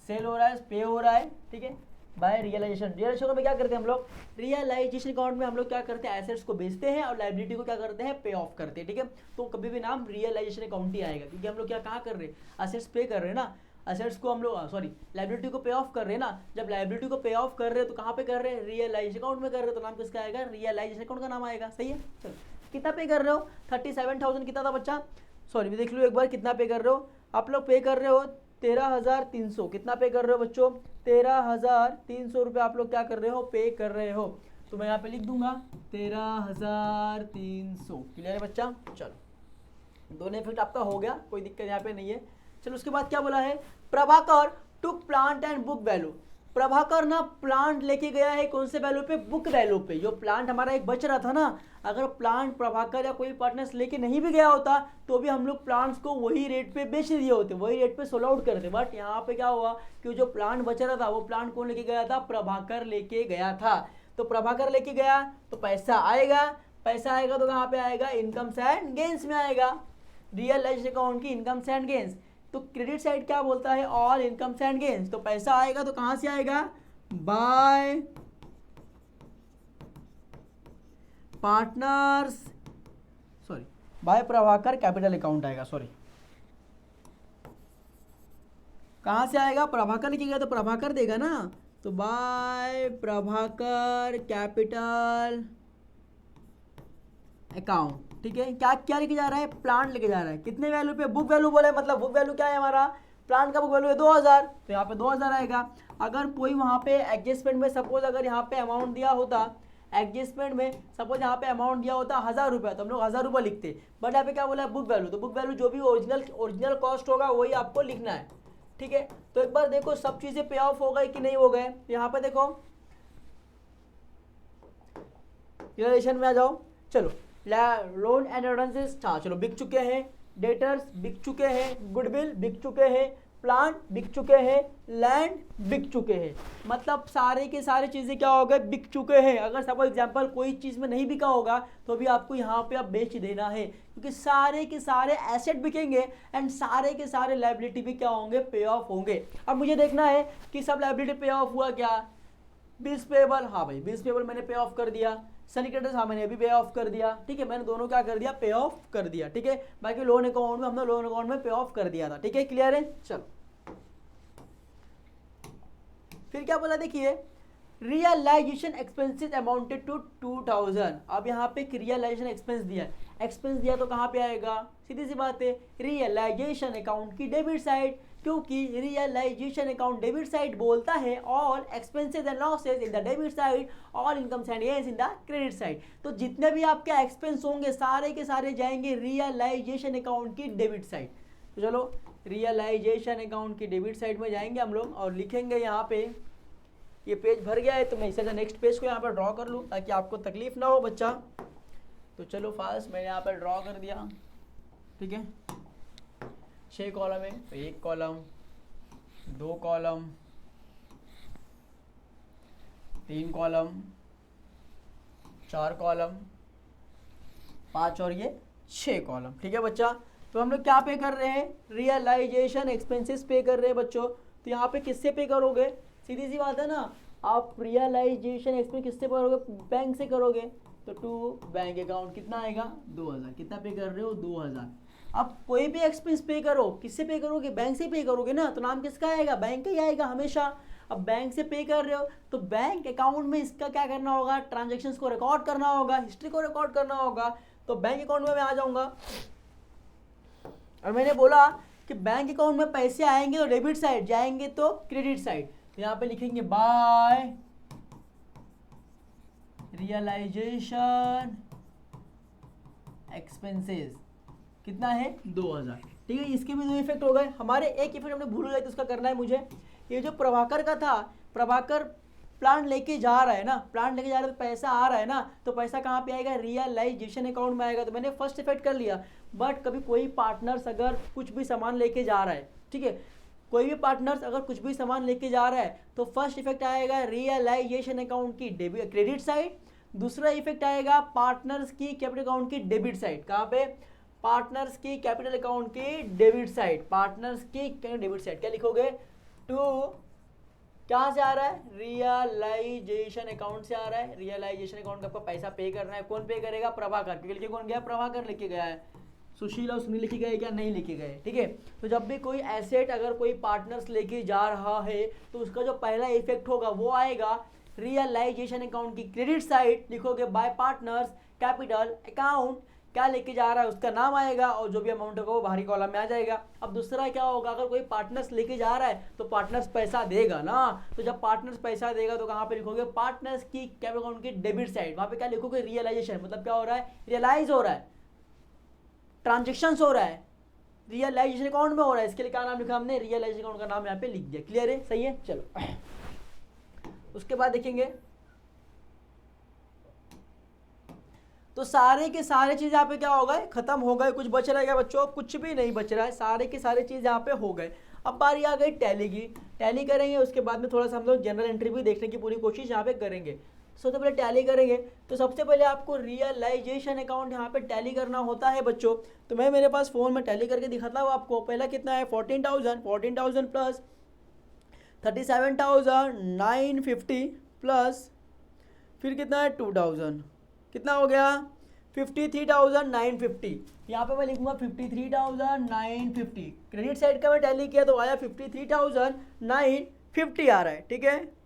सेल हो रहा है, पे हो रहा है, ठीक है, बाय रियलाइजेशन। रियलाइजेशन में क्या करते हैं हम लोग, रियलाइजेशन अकाउंट में हम लोग क्या करते हैं, एसेट्स को बेचते हैं और लाइबिलिटी को क्या करते हैं, पे ऑफ करते हैं, ठीक है। तो कभी भी नाम रियलाइजेशन अकाउंट ही आएगा क्योंकि हम लोग क्या कहाँ कर रहे हैं, असेट्स पे कर रहे हैं ना, असेट्स को हम लोग सॉरी लाइबिलिटी को पे ऑफ कर रहे हैं ना, जब लाइबिलिटी को पे ऑफ कर रहे हैं तो कहाँ पे कर रहे हैं, रियलाइजेशन अकाउंट में कर रहे हैं, तो नाम किसका आएगा, रियलाइजेशन अकाउंट का नाम आएगा, सही है। चलो कितना पे कर रहे हो, 37,000 कितना था बच्चा, सॉरी देख लो एक बार कितना पे कर रहे हो, आप लोग पे कर रहे हो 13,300, कितना पे कर रहे हो बच्चों, 13,300 रुपये आप लोग क्या कर रहे हो, पे कर रहे हो, तो मैं यहाँ पे लिख दूंगा 13,300, क्लियर है बच्चा। चलो दोनों इफेक्ट आपका हो गया, कोई दिक्कत यहाँ पे नहीं है। चलो उसके बाद क्या बोला है, Prabhakar took plant and book value, Prabhakar ना प्लांट लेके गया है कौन से वैल्यू पे, बुक वैल्यू पे। जो प्लांट हमारा एक बच रहा था ना, अगर प्लांट प्रभाकर या कोई पार्टनर्स लेके नहीं भी गया होता तो भी हम लोग प्लांट्स को वही रेट पे बेच दिए होते, वही रेट पे सोल्ड आउट करते। बट यहाँ पे क्या हुआ कि जो प्लांट बच रहा था वो प्लांट कौन लेके गया था, प्रभाकर लेके गया था। तो प्रभाकर लेके गया तो पैसा आएगा, पैसा आएगा तो कहाँ पे आएगा, इनकम्स एंड गेन्स में आएगा, रियलाइजेशन अकाउंट की इनकम्स एंड गेन्स। तो क्रेडिट साइड क्या बोलता है, ऑल इनकम्स एंड गेन्स। तो पैसा आएगा तो कहां से आएगा, by partners, sorry by Prabhakar capital account आएगा, सॉरी कहां से आएगा, प्रभाकर लिखी गया तो प्रभाकर देगा ना, तो बाय प्रभाकर कैपिटल अकाउंट, ठीक है। क्या क्या लेके जा रहा है, प्लांट लेके जा रहा है, कितने वैल्यू पे, बुक वैल्यू बोले, मतलब बुक वैल्यू क्या है हमारा, प्लांट का बुक वैल्यू है 2,000, तो यहाँ पे 2,000 आएगा। अगर कोई वहाँ पे एडजस्टमेंट में सपोज अगर यहाँ पे अमाउंट दिया होता, एडजस्टमेंट में सपोज यहाँ पे अमाउंट दिया होता 1,000 रुपये, तो हम लोग 1,000 रुपये लिखते, बट यहाँ पे क्या बोला है, बुक वैल्यू, तो बुक वैल्यू जो भी ओरिजिनल कॉस्ट होगा वही आपको लिखना है, ठीक है। तो एक बार देखो सब चीजें पे ऑफ हो गए कि नहीं हो गए, यहाँ पे देखो रियलाइजेशन में आ जाओ। चलो लोन एंड एडवांसेस, हाँ चलो बिक चुके हैं, डेटर्स बिक चुके हैं, गुडविल बिक चुके हैं, प्लांट बिक चुके हैं, लैंड बिक चुके हैं, मतलब सारे के सारे चीज़ें क्या हो गए, बिक चुके हैं। अगर सपोज एग्जांपल कोई चीज़ में नहीं बिका होगा तो भी आपको यहाँ पे आप बेच देना है, क्योंकि सारे के सारे एसेट बिकेंगे एंड सारे के सारे लायबिलिटी भी क्या होंगे, पे ऑफ होंगे। अब मुझे देखना है कि सब लायबिलिटी पे ऑफ हुआ क्या। बिल्स पेबल, हाँ भाई बिल्स पेबल मैंने पे ऑफ कर दिया, सनी क्रेडिटर्स हाँ मैंने अभी पे ऑफ कर दिया, ठीक है, मैंने दोनों क्या कर दिया, पे ऑफ कर दिया, ठीक है। बाकी लोन अकाउंट में हमने लोन अकाउंट में पे ऑफ कर दिया था, ठीक है, क्लियर है। चलो फिर क्या बोला, देखिए रियलाइजेशन एक्सपेंसेस अमाउंटेड टू 2000। अब यहाँ पे एक रियलाइजेशन एक्सपेंस दिया है, एक्सपेंस दिया तो कहाँ पे आएगा, सीधी सी बात है रियलाइजेशन अकाउंट की डेबिट साइड, क्योंकि रियलाइजेशन अकाउंट डेबिट साइड बोलता है all expenses and losses in the debit side, all incomes and gains in the credit side. तो जितने भी आपके एक्सपेंस होंगे सारे के सारे जाएंगे रियलाइजेशन अकाउंट की डेबिट साइड। तो चलो रियलाइजेशन अकाउंट की डेबिट साइड में जाएंगे हम लोग और लिखेंगे यहाँ पे, ये पेज भर गया है तो मैं इसे नेक्स्ट पेज को यहाँ पर ड्रॉ कर लूँ ताकि आपको तकलीफ ना हो बच्चा। तो चलो फास्ट मैंने यहाँ पर ड्रॉ कर दिया, ठीक है। 6 कॉलम है तो 1 कॉलम, 2 कॉलम, 3 कॉलम, 4 कॉलम, 5 और ये 6 कॉलम, ठीक है बच्चा। तो हम लोग क्या पे कर रहे हैं, रियलाइजेशन एक्सपेंसेस पे कर रहे हैं बच्चों। तो यहाँ पे किससे पे करोगे, सीधी सी बात है ना, आप रियलाइजेशन एक्सपेंस किससे करोगे, बैंक से करोगे। तो टू बैंक अकाउंट कितना आएगा, 2000, कितना पे कर रहे हो, 2000। अब कोई भी एक्सपेंस पे करो, किससे पे करोगे, बैंक से पे करोगे ना, तो नाम किसका आएगा, बैंक का ही आएगा हमेशा। अब बैंक से पे कर रहे हो तो बैंक अकाउंट में इसका क्या करना होगा, ट्रांजेक्शन्स को रिकॉर्ड करना होगा, हिस्ट्री को रिकॉर्ड करना होगा। तो बैंक अकाउंट में मैं आ जाऊँगा और मैंने बोला कि बैंक अकाउंट में पैसे आएंगे तो डेबिट साइड, जाएंगे तो क्रेडिट साइड। तो यहाँ पे लिखेंगे बाय रियलाइजेशन एक्सपेंसेस, कितना है, 2000, ठीक है। इसके भी 2 इफेक्ट हो गए हमारे, एक इफेक्ट हमने भूल गए तो उसका करना है मुझे। ये जो प्रभाकर का था, प्रभाकर प्लांट लेके जा रहा है ना, प्लांट लेके जा रहा है तो पैसा आ रहा है ना, तो पैसा कहाँ पे आएगा, रियलाइजेशन अकाउंट में आएगा। तो मैंने फर्स्ट इफेक्ट कर लिया। बट कभी कोई पार्टनर्स अगर कुछ भी सामान लेके जा रहा है, ठीक है, कोई भी पार्टनर्स अगर कुछ भी सामान लेके जा रहा है तो फर्स्ट इफेक्ट आएगा रियलाइजेशन अकाउंट की क्रेडिट साइड, दूसरा इफेक्ट आएगा पार्टनर्स की कैपिटल अकाउंट की डेबिट साइड। कहाँ पे, पार्टनर्स की कैपिटल अकाउंट की डेबिट साइड, पार्टनर्स की डेबिट साइड क्या लिखोगे, टू कहाँ से आ रहा है, रियलाइजेशन अकाउंट से आ रहा है। रियलाइजेशन अकाउंट का आपको पैसा पे करना है, कौन पे करेगा, प्रभाकर, क्योंकि लेके कौन गया, प्रभाकर लेके गया है। सुशील और सुनील लेके गए क्या, नहीं लेके गए, ठीक है। तो जब भी कोई एसेट अगर कोई पार्टनर्स लेके जा रहा है तो उसका जो पहला इफेक्ट होगा वो आएगा रियलाइजेशन अकाउंट की क्रेडिट साइड, लिखोगे बाय पार्टनर्स कैपिटल अकाउंट, क्या लेके जा रहा है उसका नाम आएगा और जो भी अमाउंट होगा वो बाहरी कॉलम में आ जाएगा। अब दूसरा क्या होगा, अगर कोई पार्टनर्स लेके जा रहा है तो पार्टनर्स पैसा देगा ना, तो जब पार्टनर्स पैसा देगा तो कहाँ पे लिखोगे, पार्टनर्स की कैपिटल अकाउंट की डेबिट साइड, वहाँ पे क्या लिखोगे, रियलाइजेशन, मतलब क्या हो रहा है, रियलाइज हो रहा है, ट्रांजेक्शन्स हो रहा है, रियलाइजेशन अकाउंट में हो रहा है। इसके लिए क्या नाम लिखा हमने, रियलाइजेशन अकाउंट का नाम यहाँ पे लिख दिया, क्लियर है, सही है। चलो उसके बाद देखेंगे तो सारे के सारे चीज यहाँ पे क्या हो गए, खत्म हो गए। कुछ बच रहा है क्या बच्चों, कुछ भी नहीं बच रहा है, सारे के सारे चीज यहाँ पे हो गए। अब बारी आ गई टैली की, टैली करेंगे, उसके बाद में थोड़ा सा हम लोग जनरल एंट्री भी देखने की पूरी कोशिश यहाँ पे करेंगे। सबसे पहले टैली करेंगे तो सबसे पहले आपको रियलाइजेशन अकाउंट यहाँ पे टैली करना होता है बच्चों। तो मैं मेरे पास फ़ोन में टैली करके दिखाता हूँ आपको। पहला कितना है, 14,000 प्लस 37,950 प्लस फिर कितना है 2,000, कितना हो गया 53,950। यहाँ पे मैं लिखूंगा 53,950। क्रेडिट साइड का मैं टैली किया तो आया 53,950 आ रहा है, ठीक है।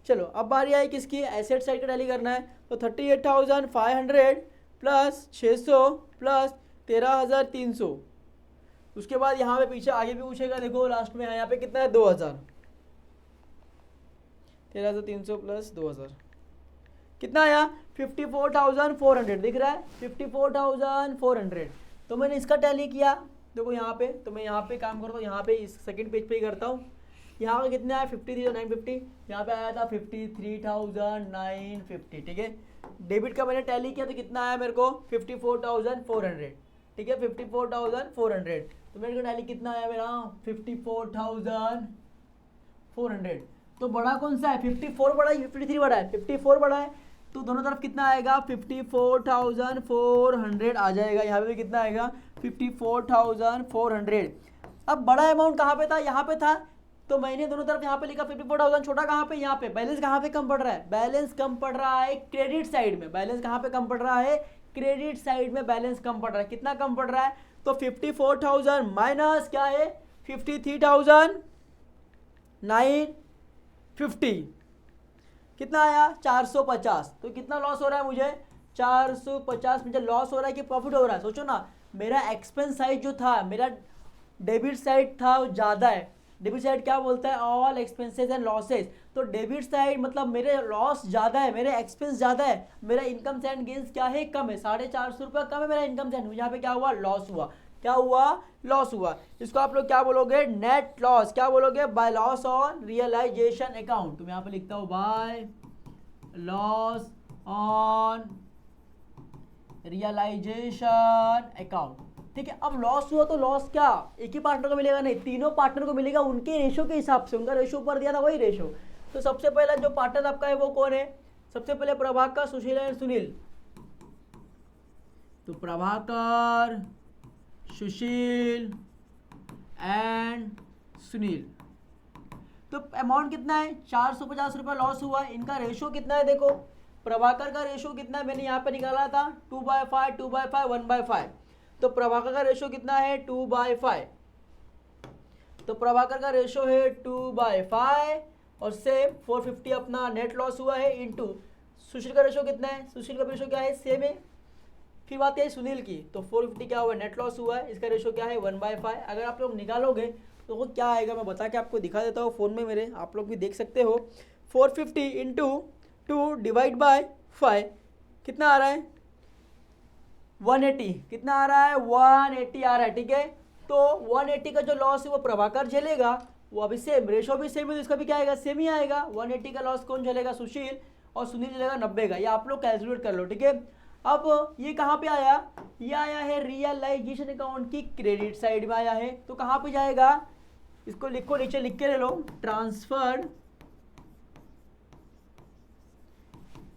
चलो अब बारी आई किसकी, एसेट साइड का टैली करना है। तो 38,500 प्लस 600 प्लस 13,300। उसके बाद यहाँ पे पीछे आगे भी पूछेगा, देखो लास्ट में यहाँ पे कितना है 2,000, 13,300 प्लस 2,000 कितना आया 54,400, दिख रहा है 54,400। तो मैंने इसका टैली किया, देखो यहाँ पे, तो मैं यहाँ पे काम करता हूँ, यहाँ पे इस सेकंड पेज पे ही करता हूँ। यहाँ का कितना है 53,950, यहाँ पे आया था 53,950, ठीक है। डेबिट का मैंने टैली किया तो कितना आया मेरे को 54,400, ठीक है, 54,400। तो मेरे को टैली कितना आया मेरा 54,400। तो बड़ा कौन सा है 54 बड़ा है 53 बड़ा है 54 बड़ा है, तो दोनों तरफ कितना आएगा 54,400 आ जाएगा। यहाँ पे भी कितना आएगा 54,400। अब बड़ा अमाउंट कहाँ पे था, यहाँ पे था, तो मैंने दोनों तरफ यहाँ पे लिखा 54,000, छोटा कहाँ पे, यहाँ पे। बैलेंस कहाँ पे कम पड़ रहा है, बैलेंस कम पड़ रहा है क्रेडिट साइड में। बैलेंस कहाँ पे कम पड़ रहा है, क्रेडिट साइड में बैलेंस कम पड़ रहा है। कितना कम पड़ रहा है, तो 54,000 माइनस क्या है 53,950, कितना आया 450। तो कितना लॉस हो रहा है मुझे 450, मुझे लॉस हो रहा है कि प्रॉफिट हो रहा है। सोचो ना, मेरा एक्सपेंस साइड जो था, मेरा डेबिट साइड था वो ज़्यादा है। डेबिट साइड क्या बोलता है, ऑल एक्सपेंसेस एंड लॉसेस। तो डेबिट साइड मतलब मेरे लॉस ज़्यादा है, मेरे एक्सपेंस ज़्यादा है, मेरा इनकम एंड गेंस क्या है कम है, 450 रुपये कम है मेरा इनकम एंड। यहाँ पे क्या हुआ, लॉस हुआ। क्या हुआ, लॉस हुआ। इसको आप लोग क्या बोलोगे, नेट लॉस। क्या बोलोगे, by loss on realisation account. तो मैं यहाँ पे लिखता हूँ by loss on realisation account, ठीक है। अब लॉस हुआ तो लॉस क्या एक ही पार्टनर को मिलेगा, नहीं, तीनों पार्टनर को मिलेगा उनके रेशो के हिसाब से। उनका रेशो ऊपर दिया था वही रेशो। तो सबसे पहला जो पार्टनर आपका है वो कौन है, सबसे पहले प्रभाकर, सुशील एंड सुनील। तो प्रभाकर, सुशील एंड सुनील। तो अमाउंट कितना है 450 रुपये लॉस हुआ। इनका रेशो कितना है, देखो प्रभाकर का रेशो कितना है, मैंने यहाँ पे निकाला था 2/5, 2/5, 1/5। तो प्रभाकर का रेशो कितना है 2/5। तो प्रभाकर का रेशो है 2/5 और से 450 अपना नेट लॉस हुआ है इनटू सुशील का रेशो कितना है, सुशील का रेशो क्या है सेम है। फिर बात है सुनील की, तो 450 क्या हुआ नेट लॉस हुआ है, इसका रेशो क्या है 1/5। अगर आप लोग निकालोगे तो वो क्या आएगा, मैं बता के आपको दिखा देता हूँ फ़ोन में मेरे, आप लोग भी देख सकते हो। 450 इंटू 2 डिवाइड बाय 5 कितना आ रहा है 180। कितना आ रहा है 180 आ रहा है, ठीक है। तो 180 का जो लॉस है वो प्रभाकर झेलेगा, वो अभी सेम रेशो भी सेम है तो इसका भी क्या आएगा सेम ही आएगा। 180 का लॉस कौन झेलेगा, सुशील, और सुनील झेलेगा 90 का। ये आप लोग कैलकुलेट कर लो, ठीक है। अब ये कहाँ पे आया, ये आया है रियलाइजेशन अकाउंट की क्रेडिट साइड में आया है। तो कहाँ पे जाएगा, इसको लिखो, नीचे लिख के ले लो, transferred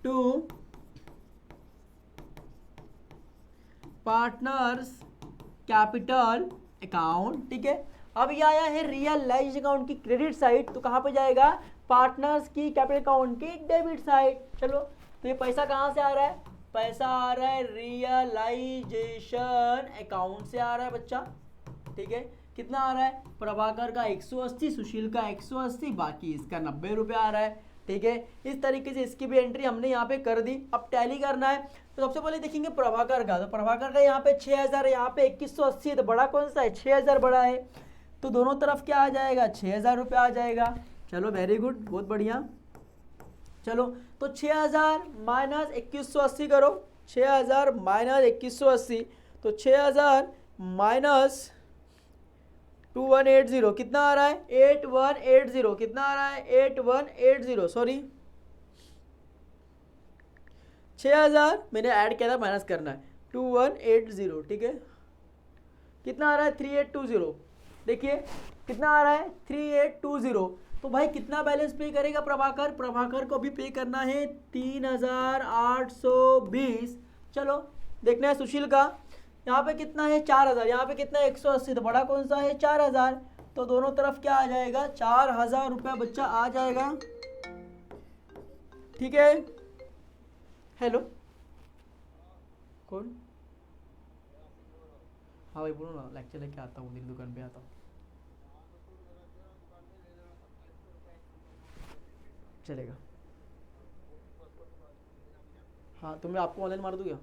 to partners capital account, ठीक है। अब ये आया है रियलाइज अकाउंट की क्रेडिट साइड, तो कहाँ पे जाएगा पार्टनर्स की कैपिटल अकाउंट की डेबिट साइड। चलो, तो ये पैसा कहाँ से आ रहा है, पैसा आ रहा है रियलाइजेशन अकाउंट से आ रहा है बच्चा, ठीक है। कितना आ रहा है, प्रभाकर का 180, सुशील का 180, बाकी इसका 90 रुपये आ रहा है, ठीक है। इस तरीके से इसकी भी एंट्री हमने यहाँ पे कर दी। अब टैली करना है, तो सबसे पहले देखेंगे प्रभाकर का। तो प्रभाकर का यहाँ पे 6,000 है, यहाँ पे 2180 है, तो बड़ा कौन सा है 6,000 बड़ा है। तो दोनों तरफ क्या आ जाएगा 6,000 रुपये आ जाएगा। चलो वेरी गुड, बहुत बढ़िया। चलो, तो 6,000 माइनस 2180 करो, 6,000 माइनस 2180, तो 6,000 माइनस 2180 कितना आ रहा है 8180। कितना आ रहा है 8180, सॉरी 6,000 मैंने ऐड किया था, माइनस करना है 2180, ठीक है। कितना आ रहा है 3820, देखिए कितना आ रहा है 3820। तो भाई कितना बैलेंस पे करेगा प्रभाकर, प्रभाकर को भी पे करना है 3,820। चलो देखना है सुशील का, यहाँ पे कितना है 4,000, यहाँ पे कितना है 180, तो बड़ा कौन सा है 4,000। तो दोनों तरफ क्या आ जाएगा 4,000 रुपया बच्चा आ जाएगा, ठीक है। हेलो कौन, हाँ भाई बोलो ना, लेक्चर लेके आता हूँ, दिन दुकान पे आता हूँ, चलेगा। हाँ तो मैं आपको ऑनलाइन मार दूँ क्या,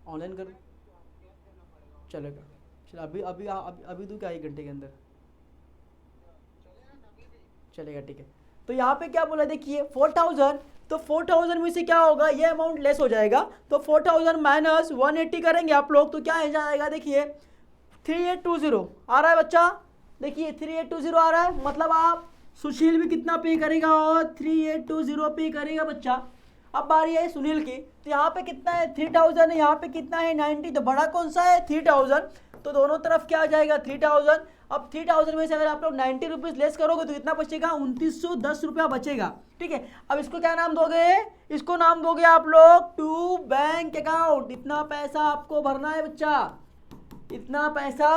ऑनलाइन कर चलेगा। चलो अभी अभी अभी, अभी दूँ क्या 1 घंटे के अंदर, चलेगा, ठीक है। तो यहाँ पे क्या बोला देखिए 4,000, तो 4,000 में से क्या होगा, ये अमाउंट लेस हो जाएगा। तो 4,000 माइनस 180 करेंगे आप लोग, तो क्या आ जाएगा देखिए 3820 आ रहा है बच्चा, देखिए 3820 आ रहा है, मतलब आप सुशील भी कितना पे करेगा और 3820 पे करेगा बच्चा। अब बारी है सुनील की, तो यहाँ पे कितना है 3000 है, यहाँ पे कितना है 90, तो बड़ा कौन सा है 3000, तो दोनों तरफ क्या आ जाएगा 3000। अब 3000 में से अगर आप लोग 90 रुपीज़ लेस करोगे तो कितना बचेगा 2910 रुपया बचेगा, ठीक है। अब इसको क्या नाम दोगे, इसको नाम दोगे आप लोग टू बैंक अकाउंट। इतना पैसा आपको भरना है बच्चा, इतना पैसा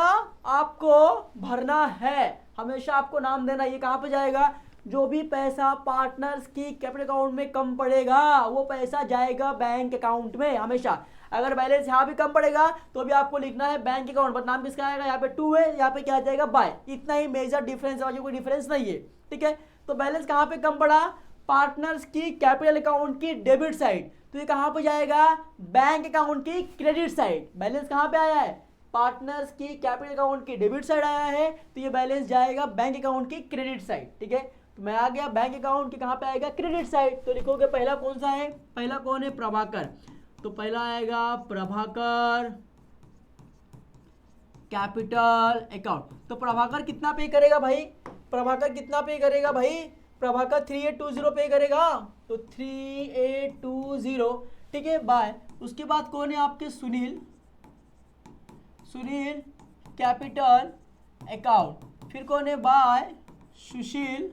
आपको भरना है, हमेशा आपको नाम देना। ये कहाँ पे जाएगा, जो भी पैसा पार्टनर्स की कैपिटल अकाउंट में कम पड़ेगा वो पैसा जाएगा बैंक अकाउंट में हमेशा। अगर बैलेंस यहाँ भी कम पड़ेगा तो भी आपको लिखना है बैंक अकाउंट, बट नाम किसका आएगा, यहाँ पे टू है, यहाँ पे क्या आ जाएगा बाय। इतना ही मेजर डिफरेंस है, कोई डिफरेंस नहीं है, ठीक है। तो बैलेंस कहाँ पे कम पड़ा, पार्टनर्स की कैपिटल अकाउंट की डेबिट साइड, तो ये कहाँ पे जाएगा बैंक अकाउंट की क्रेडिट साइड। बैलेंस कहाँ पे आया है, पार्टनर्स की कैपिटल अकाउंट की डेबिट साइड आया है, तो ये बैलेंस जाएगा बैंक अकाउंट की क्रेडिट साइड, ठीक है। तो मैं आ गया बैंक अकाउंट की कहाँ पे आएगा क्रेडिट साइड, तो लिखोगे पहला कौन सा है, पहला कौन है प्रभाकर, तो पहला आएगा प्रभाकर कैपिटल अकाउंट। तो प्रभाकर कितना पे करेगा भाई, प्रभाकर कितना पे करेगा भाई, प्रभाकर 3820 पे करेगा, तो 3820, ठीक है बाय। उसके बाद कौन है आपके सुनील, सुनील कैपिटल अकाउंट, फिर कौन है बाय सुशील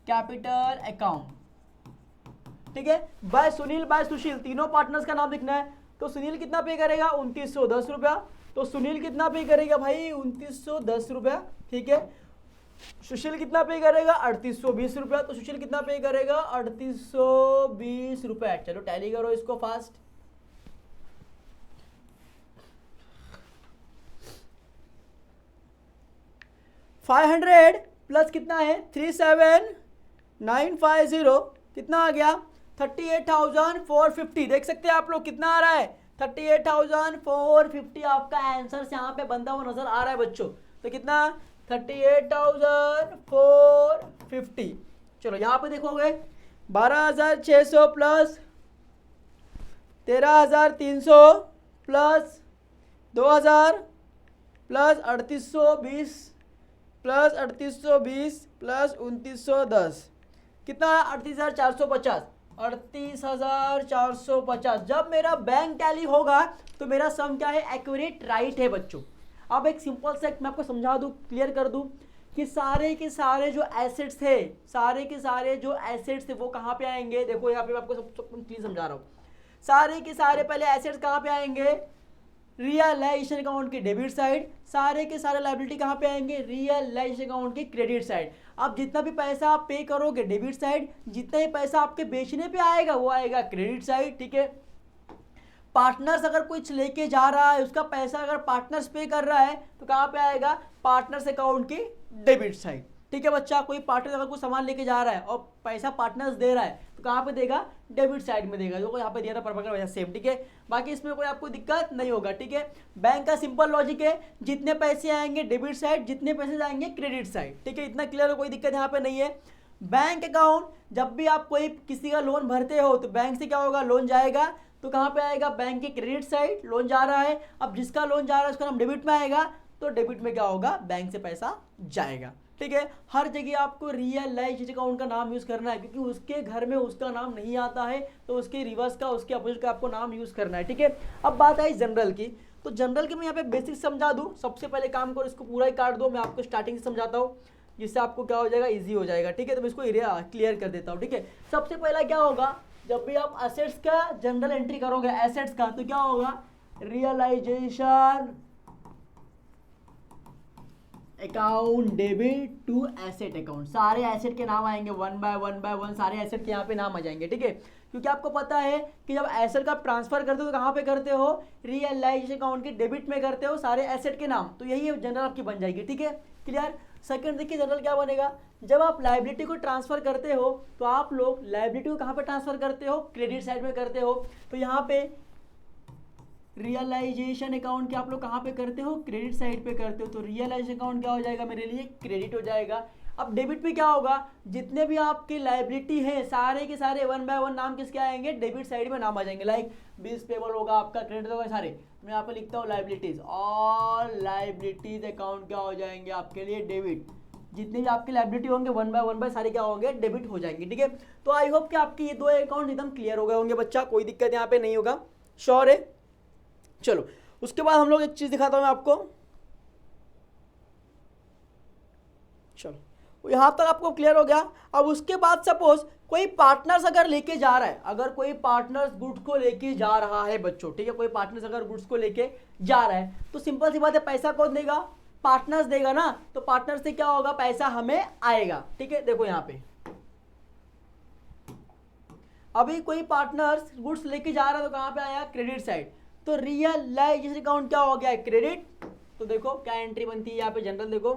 कैपिटल अकाउंट, ठीक है। बाय सुनील बाय सुशील तीनों पार्टनर्स का नाम लिखना है। तो सुनील कितना पे करेगा 2910 रुपया, तो सुनील कितना पे करेगा भाई 2910 रुपया, ठीक है। सुशील कितना पे करेगा 3820 रुपया, तो सुशील कितना पे करेगा 3820 रुपया। चलो टैली करो इसको फास्ट, $500 प्लस कितना है 37950, कितना आ गया 38,450। देख सकते हैं आप लोग कितना आ रहा है 38,450, आपका आंसर यहाँ पे बंदा हुआ नजर आ रहा है बच्चों। तो कितना 38,450। चलो यहाँ पे देखोगे 12,600 plus 13,300 plus 2,000 plus 3,820 plus 3,820 plus 2,910, कितना है 38,450, 38,450। जब मेरा बैंक टैली होगा तो मेरा सम क्या है एक्यूरेट राइट है बच्चों। अब एक सिंपल से मैं आपको समझा दूं, क्लियर कर दूं कि सारे के सारे जो एसेट्स थे, सारे के सारे जो एसेट्स थे वो कहाँ पे आएंगे। देखो यहाँ पे मैं आपको सब क्लियर समझा रहा हूँ। सारे के सारे पहले एसेट्स कहाँ पे आएंगे, रियलाइजेशन अकाउंट की डेबिट साइड, सारे के सारे लायबिलिटी कहाँ पे आएंगे, रियलाइजेशन अकाउंट की क्रेडिट साइड। अब जितना भी पैसा आप पे करोगे डेबिट साइड, जितना ही पैसा आपके बेचने पे आएगा वो आएगा क्रेडिट साइड, ठीक है। पार्टनर्स अगर कुछ लेके जा रहा है, उसका पैसा अगर पार्टनर्स पे कर रहा है तो कहाँ पे आएगा, पार्टनर्स अकाउंट की डेबिट साइड, ठीक है बच्चा। कोई पार्टनर अगर कुछ सामान लेके जा रहा है और पैसा पार्टनर्स दे रहा है तो कहाँ पे देगा, डेबिट साइड में देगा, जो यहाँ पे दिया था प्रभाकर वजह सेम, ठीक है। बाकी इसमें कोई आपको दिक्कत नहीं होगा, ठीक है। बैंक का सिंपल लॉजिक है, जितने पैसे आएंगे डेबिट साइड, जितने पैसे जाएंगे क्रेडिट साइड, ठीक है। इतना क्लियर है, कोई दिक्कत यहाँ पे नहीं है। बैंक अकाउंट, जब भी आप कोई किसी का लोन भरते हो तो बैंक से क्या होगा, लोन जाएगा तो कहाँ पे आएगा, बैंक की क्रेडिट साइड, लोन जा रहा है। अब जिसका लोन जा रहा है उसका नाम डेबिट में आएगा, तो डेबिट में क्या होगा, बैंक से पैसा जाएगा, ठीक है। हर जगह आपको रियलाइजेशन अकाउंट का नाम यूज करना है, क्योंकि उसके घर में उसका नाम नहीं आता है, तो उसके रिवर्स का, उसके अपोजिट का आपको नाम यूज करना है, ठीक है। अब बात आई जनरल की, तो जनरल की मैं यहाँ पे बेसिक समझा दूं। सबसे पहले काम करो, इसको पूरा ही काट दो, मैं आपको स्टार्टिंग से समझाता हूँ, जिससे आपको क्या हो जाएगा, ईजी हो जाएगा, ठीक है। तो मैं इसको क्लियर कर देता हूँ, ठीक है। सबसे पहला क्या होगा, जब भी आप एसेट्स का जनरल एंट्री करोगे एसेट्स का, तो क्या होगा, realisation account debit to asset account. सारे एसेट के नाम आएंगे वन बाय वन, सारे एसेट के यहाँ पे नाम आ जाएंगे, ठीक है। क्योंकि आपको पता है कि जब एसेट का ट्रांसफर करते हो तो कहाँ पे करते हो, रियलाइजेशन अकाउंट के डेबिट में करते हो सारे एसेट के नाम, तो यही जनरल आपकी बन जाएगी, ठीक है, क्लियर। सेकंड देखिए जनरल क्या बनेगा, जब आप लायबिलिटी को ट्रांसफर करते हो तो आप लोग लायबिलिटी को कहाँ पे ट्रांसफर करते हो, क्रेडिट साइड में करते हो। तो यहाँ पे रियलाइजेशन अकाउंट के आप लोग कहाँ पे करते हो, क्रेडिट साइड पे करते हो, तो रियलाइजेशन अकाउंट क्या हो जाएगा मेरे लिए, क्रेडिट हो जाएगा। अब डेबिट पे क्या होगा, जितने भी आपके लायबिलिटी है सारे के सारे वन बाय वन नाम किसके आएंगे, डेबिट साइड में नाम आ जाएंगे। लाइक बिल्स पेबल होगा आपका, क्रेडिट होगा सारे, मैं यहाँ पे लिखता हूँ लाइबिलिटीज, और लाइबिलिटीज अकाउंट क्या हो जाएंगे आपके लिए डेबिट। जितने भी आपके लाइबिलिटी होंगे वन बाय सारे क्या होंगे डेबिट हो जाएंगे, ठीक है। तो आई होप कि आपके ये दो अकाउंट एकदम क्लियर हो गए होंगे बच्चा, कोई दिक्कत यहाँ पे नहीं होगा, श्योर है। चलो उसके बाद हम लोग एक चीज दिखाता हूँ मैं आपको। चलो यहाँ तक आपको क्लियर हो गया। अब उसके बाद सपोज कोई पार्टनर्स अगर लेके जा रहा है, अगर कोई पार्टनर्स गुड्स को लेके जा रहा है बच्चों, ठीक है, कोई पार्टनर्स अगर गुड्स को लेके जा रहा है तो सिंपल सी बात है, पैसा कौन देगा, पार्टनर्स देगा ना। तो पार्टनर से क्या होगा, पैसा हमें आएगा, ठीक है। देखो यहाँ पे अभी कोई पार्टनर्स गुड्स लेके जा रहा है तो कहाँ पे आया, क्रेडिट साइड। तो रियलाइजेशन अकाउंट क्या हो गया, क्रेडिट। तो देखो क्या एंट्री बनती है यहाँ पे, जनरल देखो,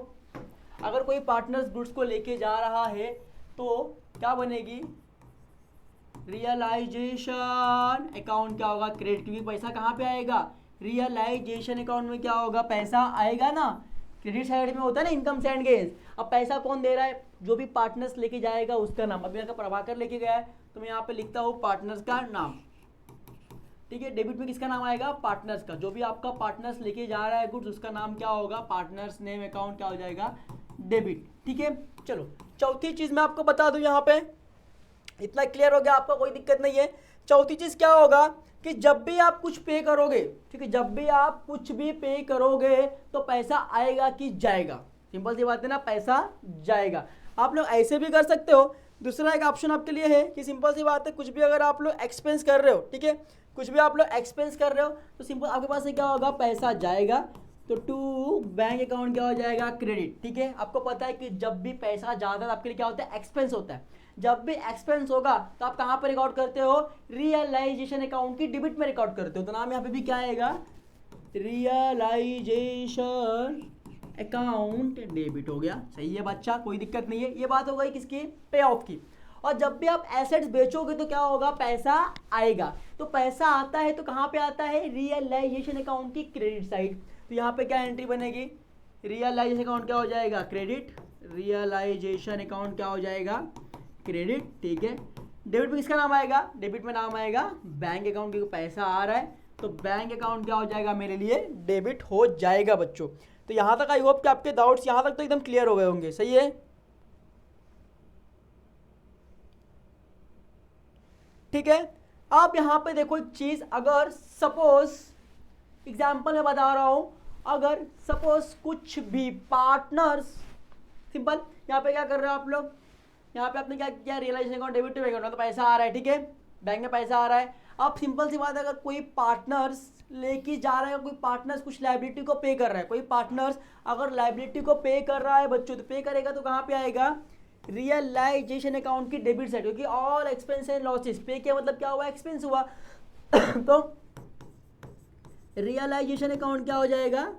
अगर कोई पार्टनर्स गुड्स को लेके जा रहा है तो क्या बनेगी, रियलाइजेशन अकाउंट क्या होगा, क्रेडिट, क्योंकि पैसा कहाँ पे आएगा, रियलाइजेशन अकाउंट में क्या होगा, पैसा आएगा ना। क्रेडिट साइड में होता है ना इनकम एंड गेन्स। अब पैसा कौन दे रहा है, जो भी पार्टनर्स लेके जाएगा उसका नाम। अभी अगर प्रभाकर लेके गया है तो मैं यहाँ पे लिखता हूँ पार्टनर्स का नाम, ठीक है। डेबिट में किसका नाम आएगा, पार्टनर्स का। जो भी आपका पार्टनर्स लेके जा रहा है गुड्स उसका नाम क्या होगा, पार्टनर्स नेम अकाउंट क्या हो जाएगा, डेबिट, ठीक है। चलो चौथी चीज मैं आपको बता दूं, यहाँ पे इतना क्लियर हो गया आपका, कोई दिक्कत नहीं है। चौथी चीज क्या होगा कि जब भी आप कुछ पे करोगे, ठीक है, जब भी आप कुछ भी पे करोगे तो पैसा आएगा कि जाएगा, सिंपल सी बात है ना, पैसा जाएगा। आप लोग ऐसे भी कर सकते हो। दूसरा एक ऑप्शन आपके लिए है कि सिंपल सी बात है, कुछ भी अगर आप लोग एक्सपेंस कर रहे हो, ठीक है, कुछ भी आप लोग एक्सपेंस कर रहे हो तो सिंपल आपके पास से क्या होगा, पैसा जाएगा। तो टू बैंक अकाउंट क्या हो जाएगा, क्रेडिट, ठीक है। आपको पता है कि जब भी पैसा ज़्यादा आपके लिए क्या होता है, एक्सपेंस होता है। जब भी एक्सपेंस होगा तो आप कहाँ पर रिकॉर्ड करते हो, रियलाइजेशन अकाउंट की डेबिट में रिकॉर्ड करते हो। तो नाम यहाँ पे भी क्या आएगा, रियलाइजेशन अकाउंट डेबिट हो गया, सही है बच्चा, कोई दिक्कत नहीं है। ये बात हो गई किसकी, पे ऑफ की। और जब भी आप एसेट्स बेचोगे तो क्या होगा, पैसा आएगा। तो पैसा आता है तो कहाँ पे आता है, रियलाइजेशन अकाउंट की क्रेडिट साइड। तो यहाँ पे क्या एंट्री बनेगी, रियलाइजेशन अकाउंट क्या हो जाएगा, क्रेडिट, रियलाइजेशन अकाउंट क्या हो जाएगा, क्रेडिट, ठीक है। डेबिट में किसका नाम आएगा, डेबिट में नाम आएगा बैंक अकाउंट, क्योंकि पैसा आ रहा है तो बैंक अकाउंट क्या हो जाएगा मेरे लिए, डेबिट हो जाएगा बच्चों। तो यहाँ तक आई होप कि आपके डाउट्स यहाँ तक तो एकदम क्लियर हो गए होंगे, सही है। ठीक है, आप यहाँ पे देखो एक चीज, अगर सपोज एग्जाम्पल में बता रहा हूं, अगर सपोज कुछ भी पार्टनर्स, सिंपल यहाँ पे क्या कर रहे हो आप लोग, यहाँ पे आपने क्या किया, realization account debit to account, तो पैसा आ रहा है, ठीक है, बैंक में पैसा आ रहा है। अब सिंपल सी बात है, अगर कोई पार्टनर्स लेके जा रहा है, कोई पार्टनर्स कुछ लाइबिलिटी को पे कर रहा है, कोई पार्टनर्स अगर लाइबिलिटी को पे कर रहा है बच्चों, तो पे करेगा तो कहाँ पे आएगा, रियलाइजेशन अकाउंट की डेबिट साइड, क्योंकि ऑल एक्सपेंस एंड लॉसेस, पे किया मतलब क्या हुआ, एक्सपेंस हुआ। तो रियलाइजेशन अकाउंट क्या हो जाएगा,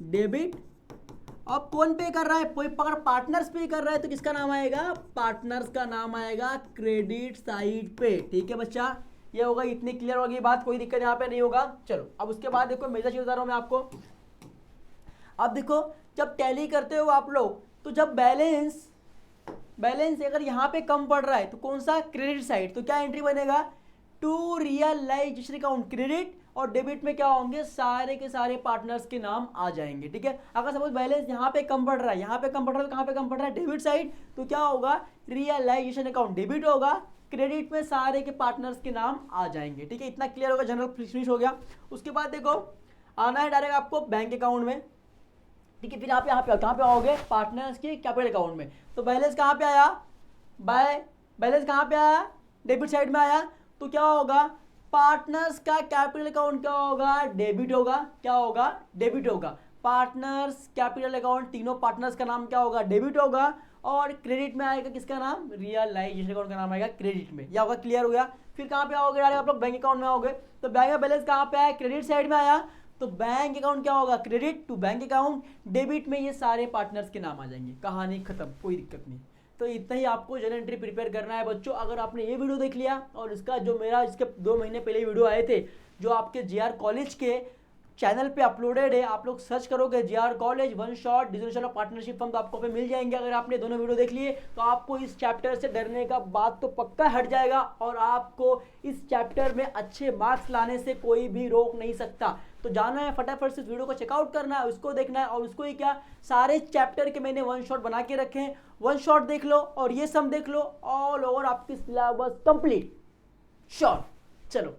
डेबिट। अब कौन पे कर रहा है, कोई अगर पार्टनर्स पे कर रहा है तो किसका नाम आएगा, पार्टनर्स का नाम आएगा क्रेडिट साइड पे, ठीक है बच्चा। ये होगा, इतनी क्लियर होगी बात, कोई दिक्कत यहाँ पे नहीं होगा। चलो अब उसके बाद देखो मेजर चीज बता रहा हूँ मैं आपको। अब देखो जब टैली करते हो आप लोग, तो जब बैलेंस अगर यहाँ पे कम पड़ रहा है तो कौन सा, क्रेडिट साइड, तो क्या एंट्री बनेगा, टू रियलाइजेशन अकाउंट क्रेडिट, और डेबिट में क्या होंगे, सारे के सारे पार्टनर्स के नाम आ जाएंगे, ठीक है। अगर सपोज बैलेंस यहाँ पे कम पड़ रहा है, यहाँ पे कम पड़ रहा है, तो कहाँ पे कम पड़ रहा है, डेबिट साइड, तो क्या होगा, रियलाइजेशन अकाउंट डेबिट होगा, क्रेडिट में सारे के पार्टनर्स के नाम आ जाएंगे, ठीक है। इतना क्लियर होगा, जनरल फिनिश हो गया। उसके बाद देखो आना है डायरेक्ट आपको बैंक अकाउंट में, ठीक है। फिर आप यहाँ पे कहाँ पे आओगे, पार्टनर्स के कैपिटल अकाउंट में। तो बैलेंस कहाँ पे आया, बैलेंस कहाँ पे आया, डेबिट साइड में आया, तो क्या होगा, पार्टनर्स का कैपिटल अकाउंट क्या होगा, डेबिट होगा, क्या होगा, डेबिट होगा। पार्टनर्स कैपिटल अकाउंट, तीनों पार्टनर्स का नाम क्या होगा, डेबिट होगा, और क्रेडिट में आएगा किसका नाम, रियलाइजेशन अकाउंट का नाम आएगा क्रेडिट में। यह होगा, क्लियर हो गया। फिर कहाँ पे आओगे डायरेक्ट आप लोग, बैंक अकाउंट में आओगे। तो बैंक का बैलेंस कहाँ पे आया, क्रेडिट साइड में आया, तो बैंक अकाउंट क्या होगा, credit to bank account, debit में ये सारे पार्टनर्स के नाम आ जाएंगे, कहानी खत्म, कोई दिक्कत नहीं। तो इतना ही आपको जनरल एंट्री प्रिपेयर करना है बच्चों। अगर आपने ये वीडियो देख लिया, और इसका जो मेरा इसके 2 महीने पहले वीडियो आए थे जो आपके जेआर कॉलेज के चैनल पे अपलोडेड है, आप लोग सर्च करोगे JR college one shot digital partnership firm, तो आपको पे मिल जाएंगे। अगर आपने दोनों वीडियो देख लिए तो आपको इस चैप्टर से डरने का बात तो पक्का हट जाएगा, और आपको इस चैप्टर में अच्छे मार्क्स लाने से कोई भी रोक नहीं सकता। तो जाना है फटाफट से इस वीडियो को चेकआउट करना है, उसको देखना है और उसको ही क्या सारे चैप्टर के मैंने वन शॉट बना के रखे हैं, वन शॉट देख लो और ये सम देख लो, ऑल ओवर आपकी सिलेबस कंप्लीट श्योर। चलो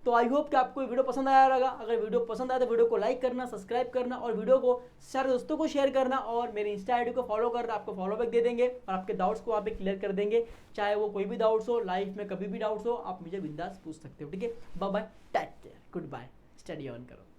तो आई होप कि आपको ये वीडियो पसंद आया रहेगा। अगर वीडियो पसंद आया तो वीडियो को लाइक करना, सब्सक्राइब करना और वीडियो को सारे दोस्तों को शेयर करना और मेरे इंस्टा आईडी को फॉलो करना, आपको फॉलो बैक दे देंगे और आपके डाउट्स को वहाँ पे क्लियर कर देंगे। चाहे वो कोई भी डाउट्स हो, लाइफ में कभी भी डाउट्स हो, आप मुझे बिंदास पूछ सकते हो। ठीक है, bye bye, take care, goodbye, study on करो।